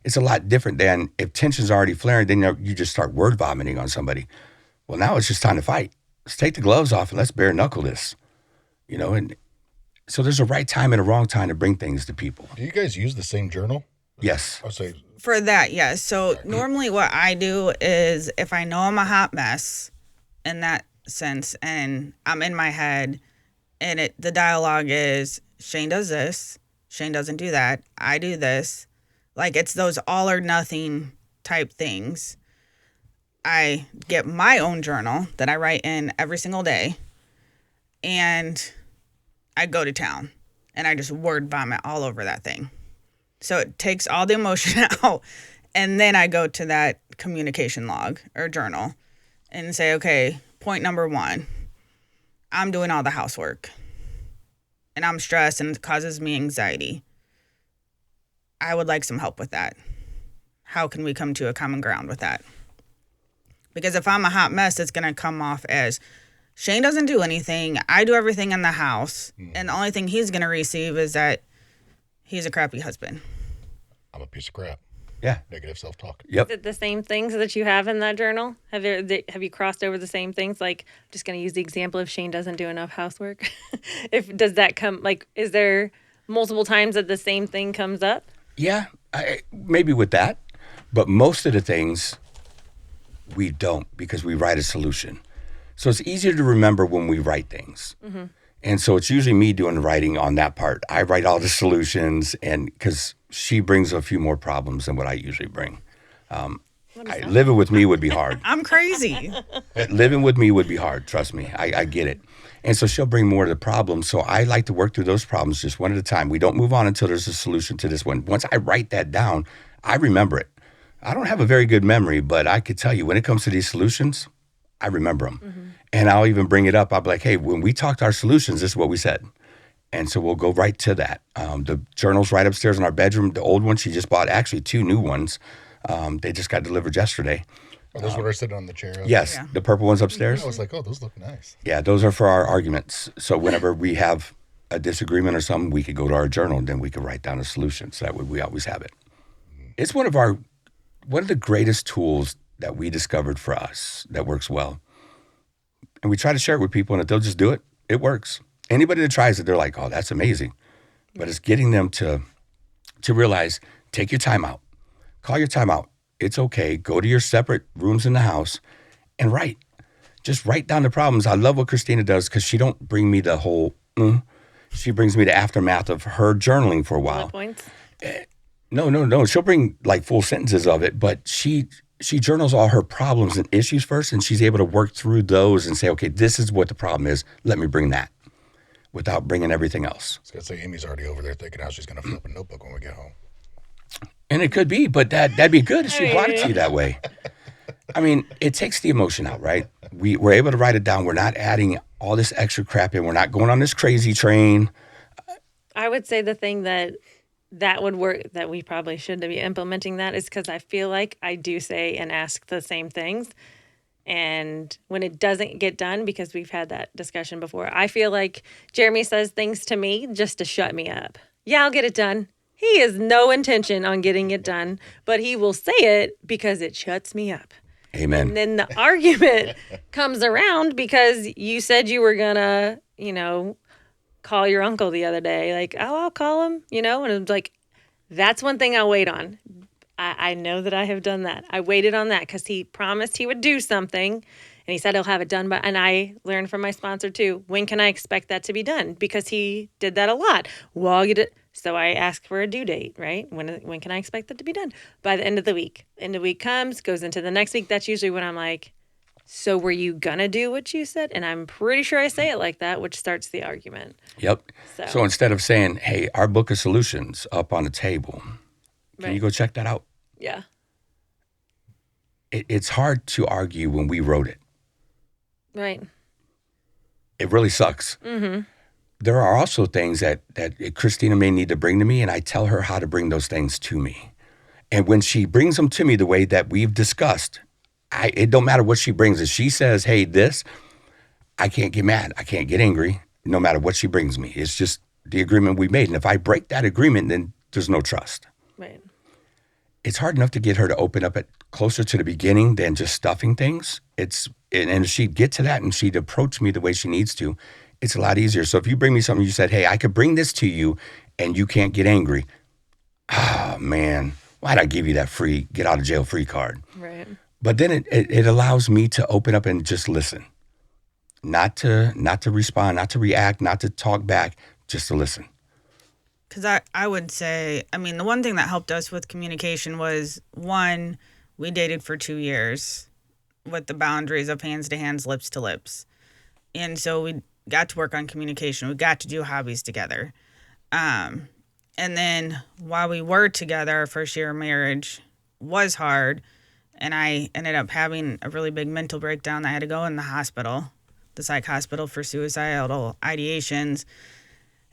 It's a lot different than if tension's already flaring, then you just start word vomiting on somebody. Well, now it's just time to fight. Let's take the gloves off and let's bare knuckle this, and so there's a right time and a wrong time to bring things to people. Do you guys use the same journal? Yes. I'll say For that, yes. So normally what I do is if I know I'm a hot mess in that sense and I'm in my head and the dialogue is Shane does this, Shane doesn't do that, I do this. Like it's those all or nothing type things. I get my own journal that I write in every single day and I go to town and I just word vomit all over that thing. So it takes all the emotion out. And then I go to that communication log or journal and say, okay, point number 1, I'm doing all the housework and I'm stressed and it causes me anxiety. I would like some help with that. How can we come to a common ground with that? Because if I'm a hot mess, it's going to come off as Shane doesn't do anything. I do everything in the house. And the only thing he's going to receive is that he's a crappy husband. I'm a piece of crap. Yeah. Negative self-talk. Yep. Is it the same things that you have in that journal? Have you crossed over the same things? Like, I'm just going to use the example if Shane doesn't do enough housework. Does that come, like, is there multiple times that the same thing comes up? Yeah, maybe with that. But most of the things we don't because we write a solution. So it's easier to remember when we write things. Mm-hmm. And so it's usually me doing the writing on that part. I write all the solutions and because she brings a few more problems than what I usually bring. Living with me would be hard. I'm crazy. Living with me would be hard. Trust me. I get it. And so she'll bring more of the problems. So I like to work through those problems just one at a time. We don't move on until there's a solution to this one. Once I write that down, I remember it. I don't have a very good memory, but I could tell you when it comes to these solutions, I remember them. Mm-hmm. And I'll even bring it up. I'll be like, hey, when we talked our solutions, this is what we said. And so we'll go right to that. The journal's right upstairs in our bedroom. The old one, she just bought actually 2 new ones. They just got delivered yesterday. Are those what are sitting on the chair? Yes, Yeah. the purple ones upstairs. I was like, oh, those look nice. Yeah, those are for our arguments. So whenever we have a disagreement or something, we could go to our journal and then we could write down a solution. So that way we always have it. It's one of the greatest tools that we discovered for us that works well. And we try to share it with people, and if they'll just do it, it works. Anybody that tries it, they're like, oh, that's amazing. But it's getting them to realize, take your time out. Call your time out. It's okay. Go to your separate rooms in the house and write. Just write down the problems. I love what Kristina does because she don't bring me the whole, she brings me the aftermath of her journaling for a while. Bullet points? No. She'll bring like full sentences of it, but she journals all her problems and issues first, and she's able to work through those and say, okay, this is what the problem is. Let me bring that without bringing everything else. I was going to say, Amy's already over there thinking how she's going to flip a notebook when we get home. And it could be, but that'd be good if she brought it to you that way. I mean, it takes the emotion out, right? We're able to write it down. We're not adding all this extra crap in. We're not going on this crazy train. I would say the thing that would work, that we probably should be implementing that, is because I feel like I do say and ask the same things. And when it doesn't get done, because we've had that discussion before, I feel like Jeremy says things to me just to shut me up. Yeah, I'll get it done. He has no intention on getting it done, but he will say it because it shuts me up. Amen. And then the argument comes around because you said you were going to, call your uncle the other day. Like, oh, I'll call him, and it was like, that's one thing I'll wait on. I know that I have done that. I waited on that because he promised he would do something, and he said he'll have it done. And I learned from my sponsor too, when can I expect that to be done? Because he did that a lot. Well, I'll get it. So I asked for a due date, right? When can I expect that to be done? By the end of the week. End of the week comes, goes into the next week. That's usually when I'm like, so were you going to do what you said? And I'm pretty sure I say it like that, which starts the argument. Yep. So instead of saying, hey, our book of solutions up on the table, can you go check that out? Yeah. It's hard to argue when we wrote it. Right. It really sucks. Mm-hmm. There are also things that Kristina may need to bring to me, and I tell her how to bring those things to me. And when she brings them to me the way that we've discussed, it don't matter what she brings. If she says, hey, this, I can't get mad. I can't get angry, no matter what she brings me. It's just, the agreement we made. And if I break that agreement, then there's no trust. Right. It's hard enough to get her to open up closer to the beginning than just stuffing things. And if she'd get to that and she'd approach me the way she needs to, it's a lot easier. So if you bring me something, you said, hey, I could bring this to you and you can't get angry. Oh, man, why'd I give you that free get out of jail free card? Right. But then it allows me to open up and just listen. Not to respond, not to react, not to talk back, just to listen. Because I would say, I mean, the one thing that helped us with communication was, one, we dated for 2 years with the boundaries of hands to hands, lips to lips. And so we got to work on communication. We got to do hobbies together. And then while we were together, our first year of marriage was hard. And I ended up having a really big mental breakdown. I had to go in the hospital, the psych hospital, for suicidal ideations.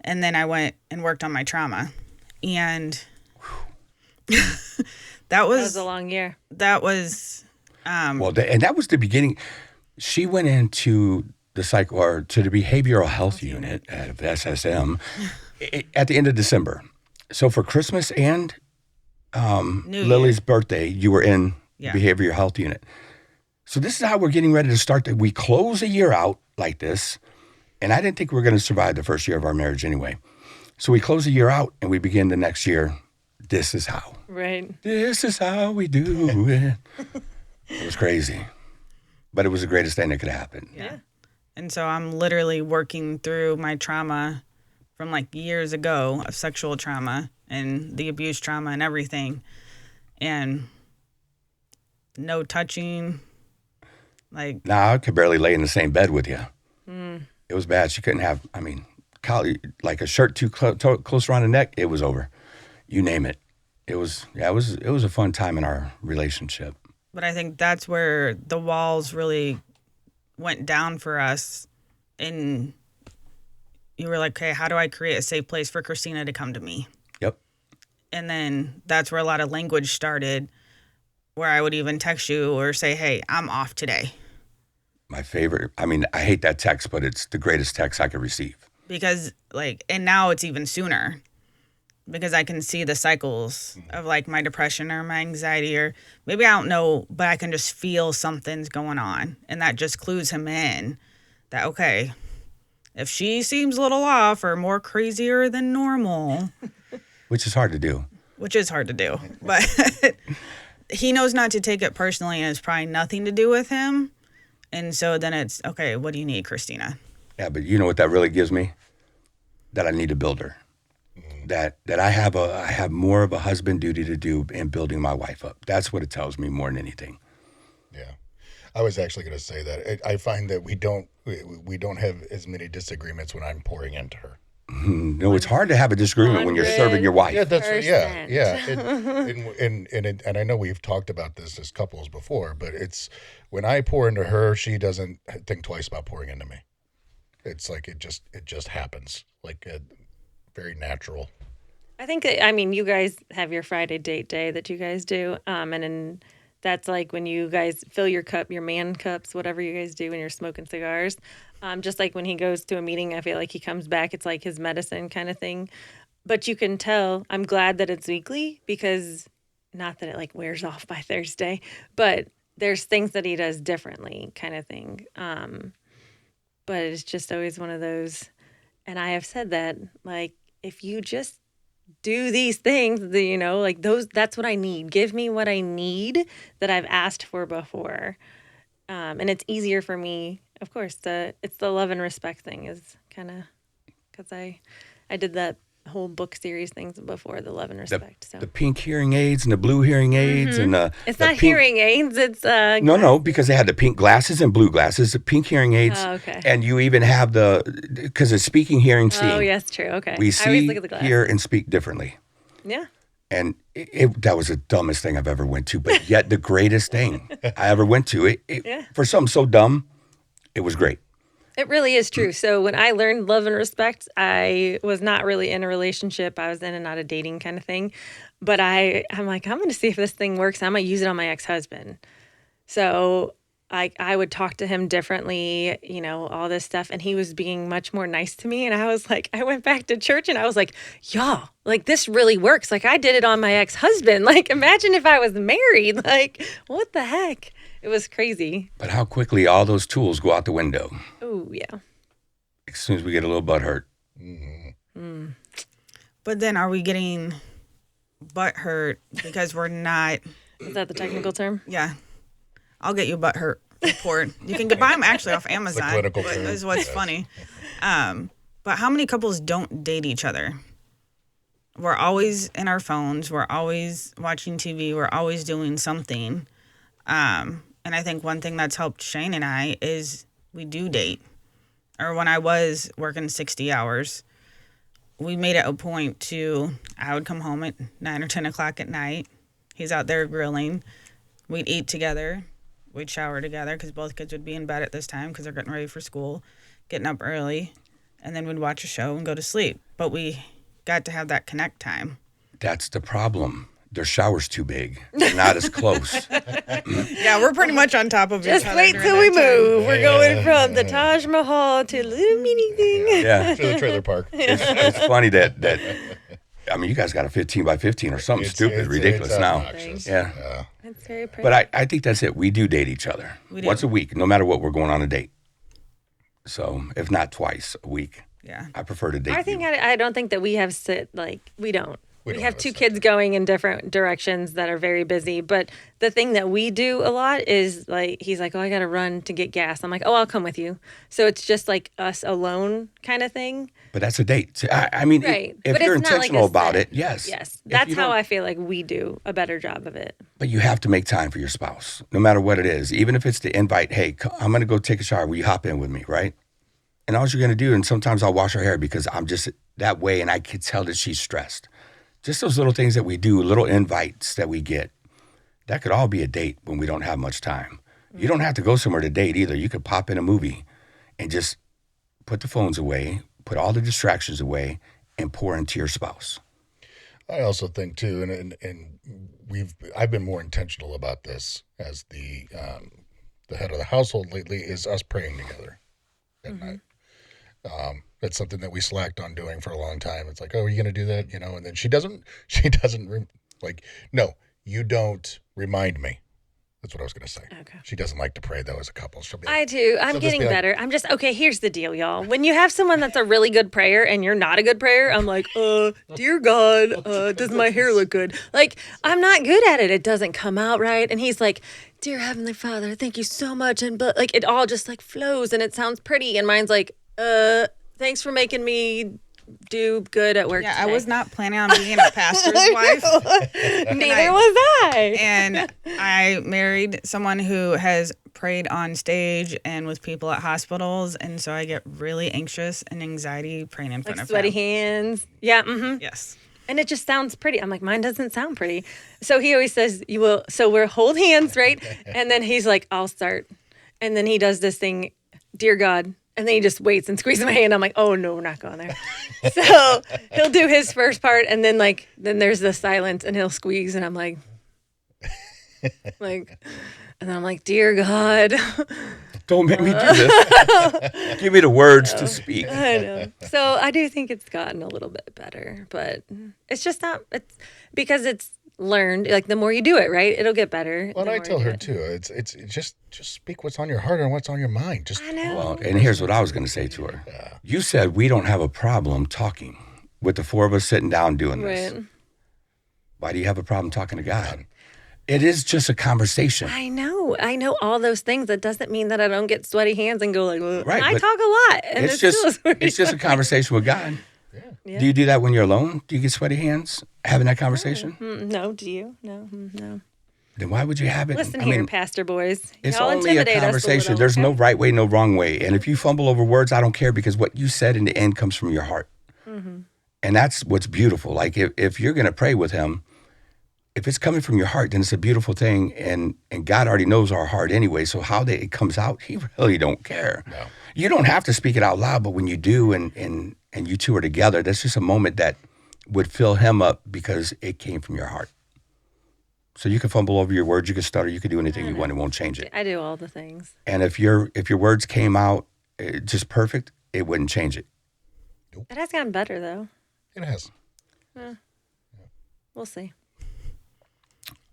And then I went and worked on my trauma. And that was a long year. That was... and that was the beginning. She went into the to the behavioral health unit at SSM at the end of December. So for Christmas and Lily's birthday, you were in the behavioral health unit. So this is how we're getting ready to start. We close a year out like this. And I didn't think we were going to survive the first year of our marriage anyway. So we close a year out and we begin the next year. This is how. Right. This is how we do it. It was crazy. But it was the greatest thing that could happen. Yeah. And so I'm literally working through my trauma from like years ago of sexual trauma and the abuse trauma and everything. And no touching. Like. Nah, I could barely lay in the same bed with you. Mm. It was bad. She couldn't have, like a shirt too close around the neck, it was over. You name it. It was a fun time in our relationship. But I think that's where the walls really went down for us. And you were like, okay, how do I create a safe place for Kristina to come to me? Yep. And then that's where a lot of language started, where I would even text you or say, hey, I'm off today. My favorite, I hate that text, but it's the greatest text I could receive. Because, and now it's even sooner. Because I can see the cycles of, my depression or my anxiety, or maybe I don't know, but I can just feel something's going on. And that just clues him in that, okay, if she seems a little off or more crazier than normal. Which is hard to do. But he knows not to take it personally, and it's probably nothing to do with him. And so then it's, okay, what do you need, Kristina? Yeah, but you know what that really gives me? That I need a builder. That I have more of a husband duty to do in building my wife up. That's what it tells me more than anything. Yeah. I was actually going to say that. I find that we don't have as many disagreements when I'm pouring into her. No, it's hard to have a disagreement when you're serving your wife. Yeah, and I know we've talked about this as couples before, but it's when I pour into her, she doesn't think twice about pouring into me. It's like it just happens, very natural. I think you guys have your Friday date day that you guys do, and that's like when you guys fill your cup, your man cups, whatever you guys do when you're smoking cigars. Just like when he goes to a meeting, I feel like he comes back, it's like his medicine kind of thing. But you can tell, I'm glad that it's weekly, because not that it wears off by Thursday, but there's things that he does differently kind of thing. But it's just always one of those, and I have said that, if you just do these things, that's what I need. Give me what I need that I've asked for before. And it's easier for me, of course, it's the love and respect thing is kind of, because I did that whole book series things before, the love and respect. The pink hearing aids and the blue hearing aids and it's not hearing aids. It's no, because they had the pink glasses and blue glasses, the pink hearing aids. Oh, okay. And you even have because it's speaking, hearing, seeing. Oh, yes, true. Okay. We I always see, look at the glass. hear, and speak differently. Yeah. And that was the dumbest thing I've ever went to, but yet the greatest thing I ever went to. For something so dumb, it was great. It really is true. So when I learned love and respect, I was not really in a relationship. I was in and out of dating kind of thing. But I'm like, I'm going to see if this thing works. I'm going to use it on my ex-husband. So I would talk to him differently, you know, all this stuff. And he was being much more nice to me. And I was like, I went back to church and I was like, y'all, like, this really works. Like, I did it on my ex-husband. Like, imagine if I was married. Like, what the heck? It was crazy. But how quickly all those tools go out the window Oh, yeah. as soon as we get a little butt hurt. But then are we getting butt hurt because we're not? Is that the technical term? Yeah. I'll get you butt hurt report. You can buy them actually off Amazon. clinical But term. is what's funny. But how many couples don't date each other? We're always in our phones. We're always watching TV. We're always doing something. And I think one thing that's helped Shane and I is we do date. Or when I was working 60 hours, we made it a point to, I would come home at 9 or 10 o'clock at night. He's out there grilling. We'd eat together. We'd shower together because both kids would be in bed at this time because they're getting ready for school, getting up early. And then we'd watch a show and go to sleep. But we got to have that connect time. That's the problem. Their shower's too big. They're not as close. Yeah, we're pretty much on top of each Just other. wait during till we that time. move. We're going from the Taj Mahal to a little mini thing. Yeah. To the trailer park. It's funny that I mean, you guys got a 15 by 15 or something stupid, ridiculous it's now. obnoxious. Yeah. That's very pretty. But I think that's it. We do date each other We do. once a week, no matter what, we're going on a date. So if not twice a week, Yeah. I prefer to date I think you. I don't think that we have we don't. We We don't have have a two set kids going in different directions that are very busy. But the thing that we do a lot is like, he's like, oh, I got to run to get gas. I'm like, oh, I'll come with you. So it's just like us alone kind of thing. But that's a date. I mean, Right. if But you're it's not like intentional a about set. it, yes. Yes. If That's you how don't- I feel like we do a better job of it. But you have to make time for your spouse, no matter what it is. Even if it's the invite, hey, I'm going to go take a shower. Will you hop in with me, right? And all you're going to do, and sometimes I'll wash her hair because I'm just that way and I can tell that she's stressed. Just those little things that we do, little invites that we get, that could all be a date when we don't have much time. You don't have to go somewhere to date either. You could pop in a movie and just put the phones away, put all the distractions away, and pour into your spouse. I also think too, and I've been more intentional about this as the head of the household lately, is us praying together at night. That's something that we slacked on doing for a long time. It's like, oh, are you going to do that? You know, and then she doesn't no, you don't remind me. That's what I was going to say. Okay. She doesn't like to pray though as a couple. She'll be like, I do. I'm just getting be like- better. I'm just, okay, here's the deal, y'all. When you have someone that's a really good prayer and you're not a good prayer, I'm like, dear God, does my hair look good? Like, I'm not good at it. It doesn't come out right. And he's like, dear Heavenly Father, thank you so much. And but like, it all just like flows and it sounds pretty. And mine's like, thanks for making me do good at work Yeah, today. I was not planning on being a pastor's wife. Neither was I. And I married someone who has prayed on stage and with people at hospitals. And so I get really anxious and anxiety praying in front Like of sweaty him. hands. Yeah. Mm-hmm. Yes. And it just sounds pretty. I'm like, mine doesn't sound pretty. So he always says, you will. So we're hold hands, right? And then he's like, I'll start. And then he does this thing, dear God. And then he just waits and squeezes my hand. I'm like, oh no, we're not going there. So he'll do his first part. And then then there's the silence and he'll squeeze. And I'm like, and then I'm like, dear God. Don't make me do this. Give me the words to speak. I know. So I do think it's gotten a little bit better, but it's just not, it's because it's learned. Like the more you do it, right, it'll get better. Well, and the I more tell you do her it. too. It's just speak what's on your heart and what's on your mind. Just I know. Well, and here's what I was going to say to her. You said we don't have a problem talking with the four of us sitting down doing this. Right. Why do you have a problem talking to God? It is just a conversation. I know all those things. That doesn't mean that I don't get sweaty hands and go like, "Ugh." Right, I but talk a lot, and It's just feels it's just a conversation with God. Yeah. Do you do that when you're alone? Do you get sweaty hands having that conversation? No, do you? No, no. Then why would you have it? Listen I here, mean, pastor boys. it's Y'all only a intimidate us conversation. little, There's no okay? right way, no wrong way. And if you fumble over words, I don't care because what you said in the end comes from your heart. Mm-hmm. And that's what's beautiful. Like if you're going to pray with him, if it's coming from your heart, then it's a beautiful thing. And God already knows our heart anyway. So how it comes out, he really don't care. No. You don't have to speak it out loud, but when you do and you two are together, that's just a moment that would fill him up because it came from your heart. So you can fumble over your words, you can stutter, you can do anything you want. It won't change it. I do all the things. And if your words came out just perfect, it wouldn't change it. It has gotten better though. It has. We'll see.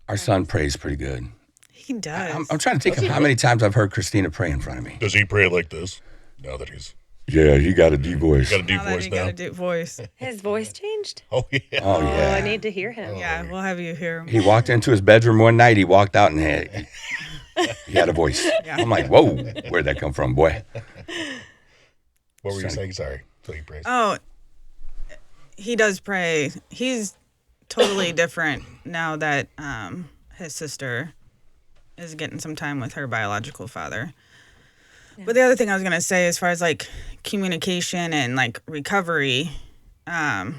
Our son prays pretty good. He does. I'm trying to think of how many times I've heard Kristina pray in front of me. Does he pray like this? Now that he's Yeah, he got a deep voice. got a deep Now that voice he now. got a deep voice. His voice changed? Oh yeah. Oh, Oh, I yeah. need to hear him. Yeah, we'll have you hear him. He walked into his bedroom one night, he walked out and he had a voice. Yeah. I'm like, whoa, where'd that come from, boy? What were you Son. saying? Sorry. So he prays. Oh, he does pray. He's totally different now that his sister is getting some time with her biological father. Yeah. But the other thing I was going to say, as far as like communication and like recovery, I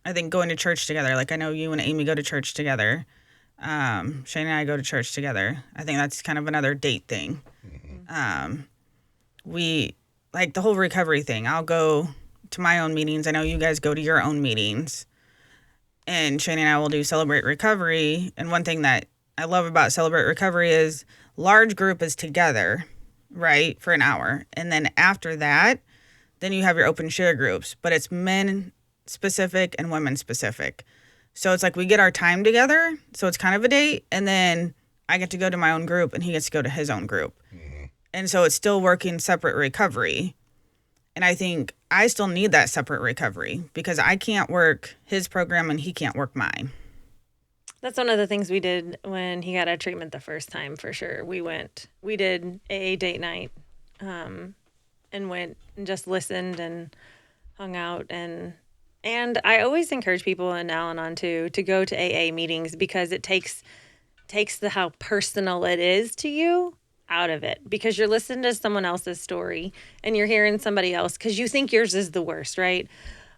think going to church together, like I know you and Amy go to church together. Shane and I go to church together. I think that's kind of another date thing. Mm-hmm. We like the whole recovery thing. I'll go to my own meetings. I know you guys go to your own meetings. And Shane and I will do Celebrate Recovery. And one thing that I love about Celebrate Recovery is large group is together, right, for an hour. And then after that, then you have your open share groups. But it's men specific and women specific. So it's like we get our time together. So it's kind of a date. And then I get to go to my own group and he gets to go to his own group. Mm-hmm. And so it's still working separate recovery. And I think I still need that separate recovery because I can't work his program and he can't work mine. That's one of the things we did when he got out of treatment the first time, for sure. We did AA date night, and went and just listened and hung out. And I always encourage people in Al-Anon to go to AA meetings because it takes how personal it is to you out of it, because you're listening to someone else's story and you're hearing somebody else because you think yours is the worst, right?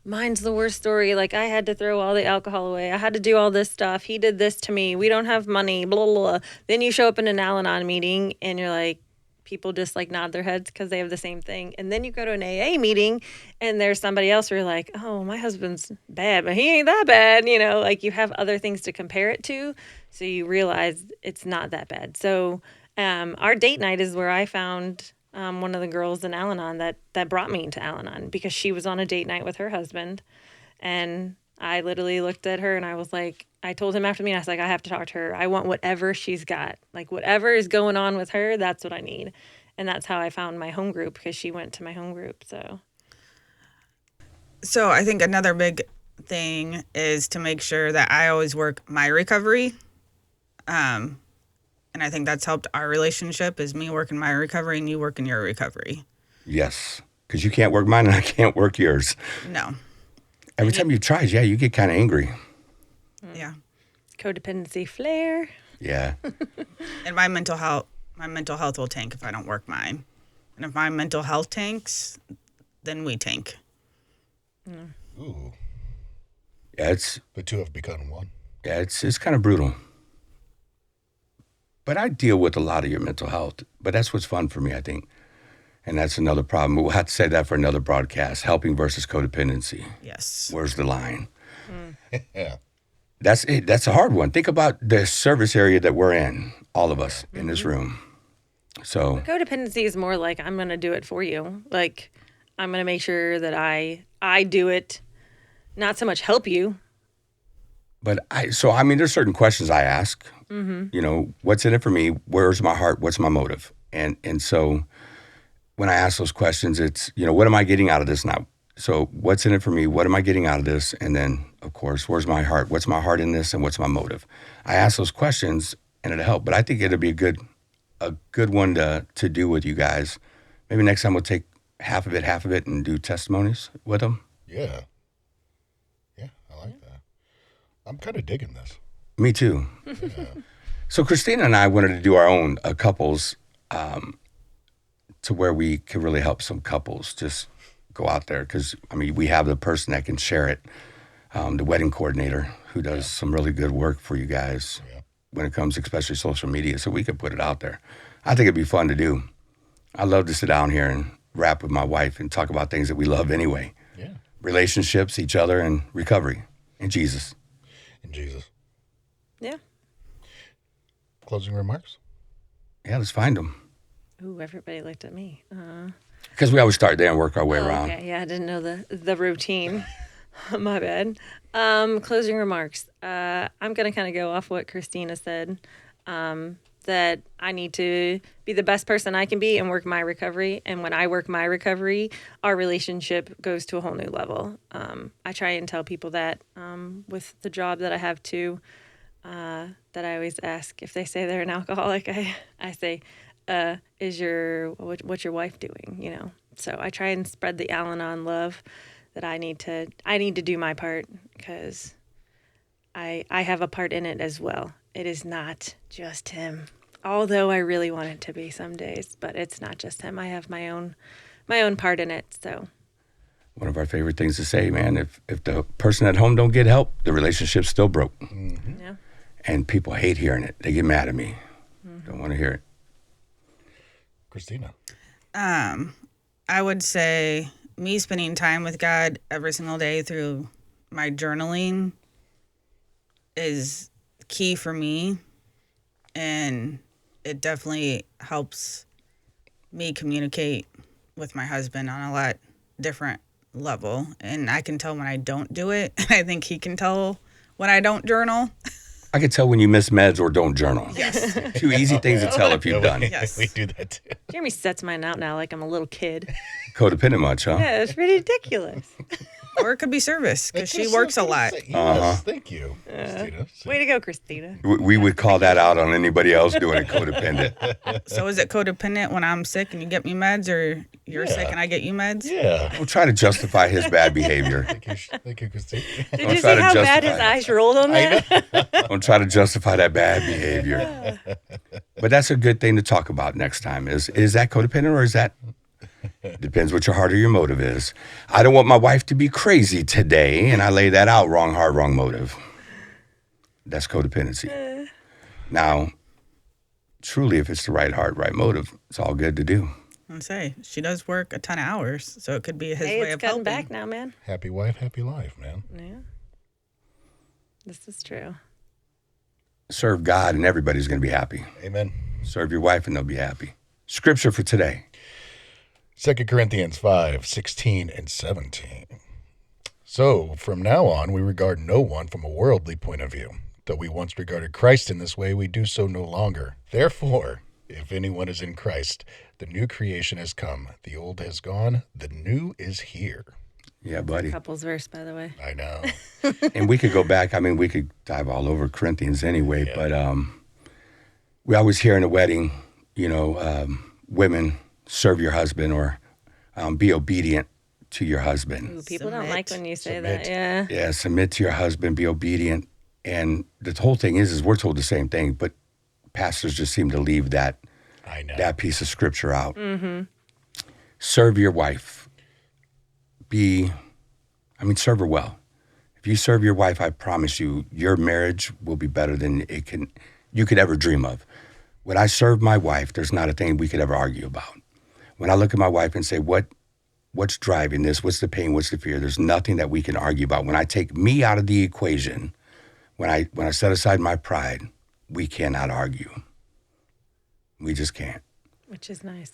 Mine's the worst story. Like, I had to throw all the alcohol away. I had to do all this stuff. He did this to me. We don't have money, blah, blah, blah. Then you show up in an Al-Anon meeting and you're like, people just like nod their heads because they have the same thing. And then you go to an AA meeting and there's somebody else where you're like, oh, my husband's bad, but he ain't that bad. You know, like you have other things to compare it to. So you realize it's not that bad. So our date night is where I found one of the girls in Al-Anon that brought me to Al-Anon, because she was on a date night with her husband. And I literally looked at her and I was like, I told him after me, I was like, I have to talk to her. I want whatever she's got. Like, whatever is going on with her, that's what I need. And that's how I found my home group, because she went to my home group. So I think another big thing is to make sure that I always work my recovery. And I think that's helped our relationship, is me working my recovery and you working your recovery. Yes, because you can't work mine and I can't work yours. No. Every time you try, yeah, you get kind of angry. Yeah. Codependency flare. Yeah. And my mental health will tank if I don't work mine. And if my mental health tanks, then we tank. Ooh. Yeah, The two have become one. Yeah, it's kind of brutal. But I deal with a lot of your mental health. But that's what's fun for me, I think. And that's another problem. We'll have to say that for another broadcast. Helping versus codependency. Yes. Where's the line? Yeah. That's it. That's a hard one. Think about the service area that we're in, all of us in this room. So Codependency is more like, I'm going to do it for you. Like, I'm going to make sure that I do it, not so much help you. But there's certain questions I ask. Mm-hmm. You know, what's in it for me? Where's my heart? What's my motive? And so when I ask those questions, it's, you know, what am I getting out of this now? So what's in it for me? What am I getting out of this? And then, of course, where's my heart? What's my heart in this? And what's my motive? I ask those questions and it'll help. But I think it'll be a good one to do with you guys. Maybe next time we'll take half of it and do testimonies with them. Yeah. Yeah, I like that. I'm kind of digging this. Me too. Yeah. So Kristina and I wanted to do our own couples to where we could really help some couples just go out there. Because, I mean, we have the person that can share it, the wedding coordinator who does some really good work for you guys when it comes, especially social media. So we could put it out there. I think it'd be fun to do. I love to sit down here and rap with my wife and talk about things that we love anyway. Yeah. Relationships, each other, and recovery, and Jesus. In Jesus. Yeah. Closing remarks? Yeah, let's find them. Ooh, everybody looked at me. Because we always start there and work our way around. Okay, yeah, I didn't know the routine. My bad. Closing remarks. I'm gonna kind of go off what Kristina said. That I need to be the best person I can be and work my recovery. And when I work my recovery, our relationship goes to a whole new level. I try and tell people that with the job that I have too. That I always ask if they say they're an alcoholic. I say, what's your wife doing? You know. So I try and spread the Al-Anon love that I need to do my part because I have a part in it as well. It is not just him, although I really want it to be some days, but it's not just him. I have my own part in it. So One of our favorite things to say, man, if the person at home don't get help, the relationship's still broke. Mm-hmm. yeah. And people hate hearing it. They get mad at me. Don't want to hear it. Kristina. I would say me spending time with God every single day through my journaling is key for me, and it definitely helps me communicate with my husband on a lot different level. And I can tell when I don't do it, and I think he can tell when I don't journal. I can tell when you miss meds or don't journal. Yes. Two easy things to tell if you've done. Yes. We do that too. Jeremy sets mine out now like I'm a little kid. Codependent much, huh? Yeah, it's ridiculous. Or it could be service because she works a lot. Yes, thank you, Kristina. Way to go, Kristina. We would call that out on anybody else doing it codependent. So is it codependent when I'm sick and you get me meds, or you're Yeah. sick and I get you meds? Yeah. We'll try to justify his bad behavior. Thank you, Kristina. Did I'll you try see to how bad justify his it. eyes rolled on that? Don't try to justify that bad behavior. But that's a good thing to talk about next time. Is that codependent or is that... Depends what your heart or your motive is. I don't want my wife to be crazy today, and I lay that out. Wrong heart, wrong motive. That's codependency. Now, truly, if it's the right heart, right motive, it's all good to do. And say she does work a ton of hours, so it could be his Hey, way it's of cutting helping. back now, man. Happy wife, happy life, man. Yeah. This is true. Serve God, and everybody's going to be happy. Amen. Serve your wife, and they'll be happy. Scripture for today. 2 Corinthians 5:16 and 17. So, from now on, we regard no one from a worldly point of view. Though we once regarded Christ in this way, we do so no longer. Therefore, if anyone is in Christ, the new creation has come. The old has gone. The new is here. Yeah, buddy. Couples verse, by the way. I know. And we could go back. I mean, we could dive all over Corinthians anyway, Yeah. but we always hear in a wedding, women serve your husband or be obedient to your husband. Ooh, people don't Submit. like when you say Submit. that. Yeah. Yeah, submit to your husband, be obedient. And the whole thing is we're told the same thing, but pastors just seem to leave that I know. piece of scripture out. Mm-hmm. Serve your wife. Serve her well. If you serve your wife, I promise you, your marriage will be better than you could ever dream of. When I serve my wife, there's not a thing we could ever argue about. When I look at my wife and say, what's driving this? What's the pain? What's the fear? There's nothing that we can argue about. When I take me out of the equation, when I set aside my pride, we cannot argue. We just can't. Which is nice.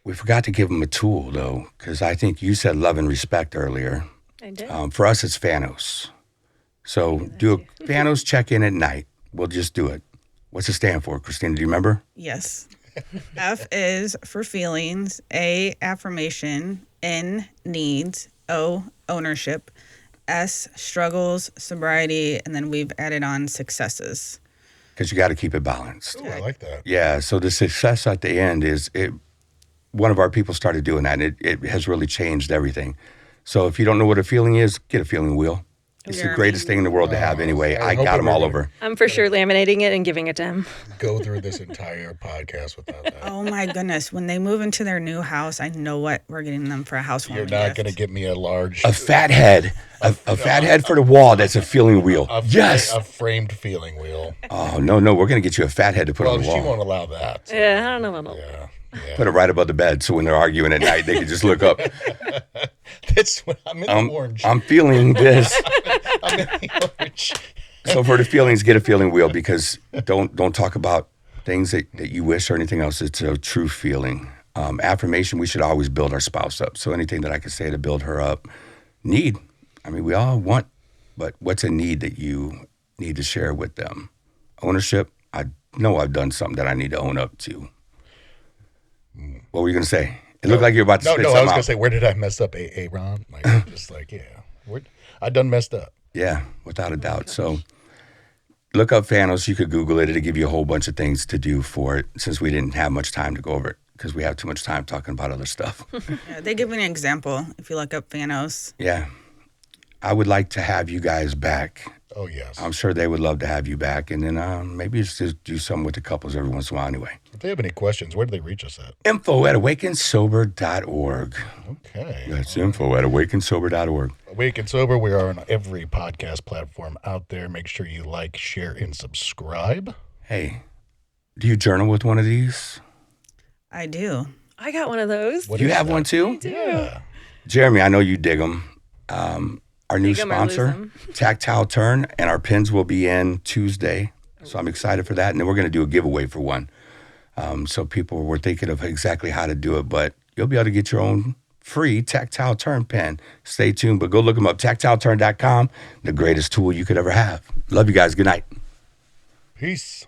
We forgot to give them a tool, though, because I think you said love and respect earlier. I did. For us, it's Fanos. So do a Fanos check-in at night. We'll just do it. What's it stand for, Kristina? Do you remember? Yes. F is for feelings. A, affirmation. N, needs. O, ownership. S, struggles, sobriety. And then we've added on successes. Because you got to keep it balanced. Ooh, I like that. Yeah, so the success at the end is one of our people started doing that, and it has really changed everything. So if you don't know what a feeling is, get a feeling wheel. It's the You're greatest thing in the world to have anyway. I I hope got them all everybody- over. I'm for sure laminating it and giving it to him. Go through this entire podcast without that. Oh my goodness. When they move into their new house, I know what we're getting them for a housewarming You're not gift. going to get me a large... A fat head. A fat head for the wall that's a feeling wheel. Yes. A framed feeling wheel. Oh, no, we're going to get you a fat head to put Well, on the she wall. won't allow that. Yeah, I don't know about all Yeah. Put it right above the bed so when they're arguing at night, they can just look up. That's what I'm in the orange. I'm feeling this. I'm in the orange. So for the feelings, get a feeling wheel, because don't talk about things that you wish or anything else. It's a true feeling. Affirmation, we should always build our spouse up. So anything that I can say to build her up. Need, I mean, we all want, but what's a need that you need to share with them? Ownership, I know I've done something that I need to own up to. What were you going to say? It looked like you're about to spit No, I something was going out. to say, where did I mess up, Ron? Like, just like, I done messed up. Yeah, without a doubt. So look up Thanos. You could Google it. It'll give you a whole bunch of things to do for it, since we didn't have much time to go over it because we have too much time talking about other stuff. Yeah, they give an example if you look up Thanos. Yeah. I would like to have you guys back. Oh, yes. I'm sure they would love to have you back. And then maybe just do something with the couples every once in a while anyway. If they have any questions, where do they reach us at? info@awakensober.org. Okay. That's info@awakensober.org. Awake and Sober, we are on every podcast platform out there. Make sure you like, share, and subscribe. Hey, do you journal with one of these? I do. I got one of those. What You is have that? one too? Yeah. Jeremy, I know you dig them. Our new Dig 'em or lose sponsor, 'em. Tactile Turn, and our pins will be in Tuesday. So I'm excited for that. And then we're going to do a giveaway for one. So people were thinking of exactly how to do it, but you'll be able to get your own free Tactile Turn pen. Stay tuned, but go look them up. TactileTurn.com, the greatest tool you could ever have. Love you guys. Good night. Peace.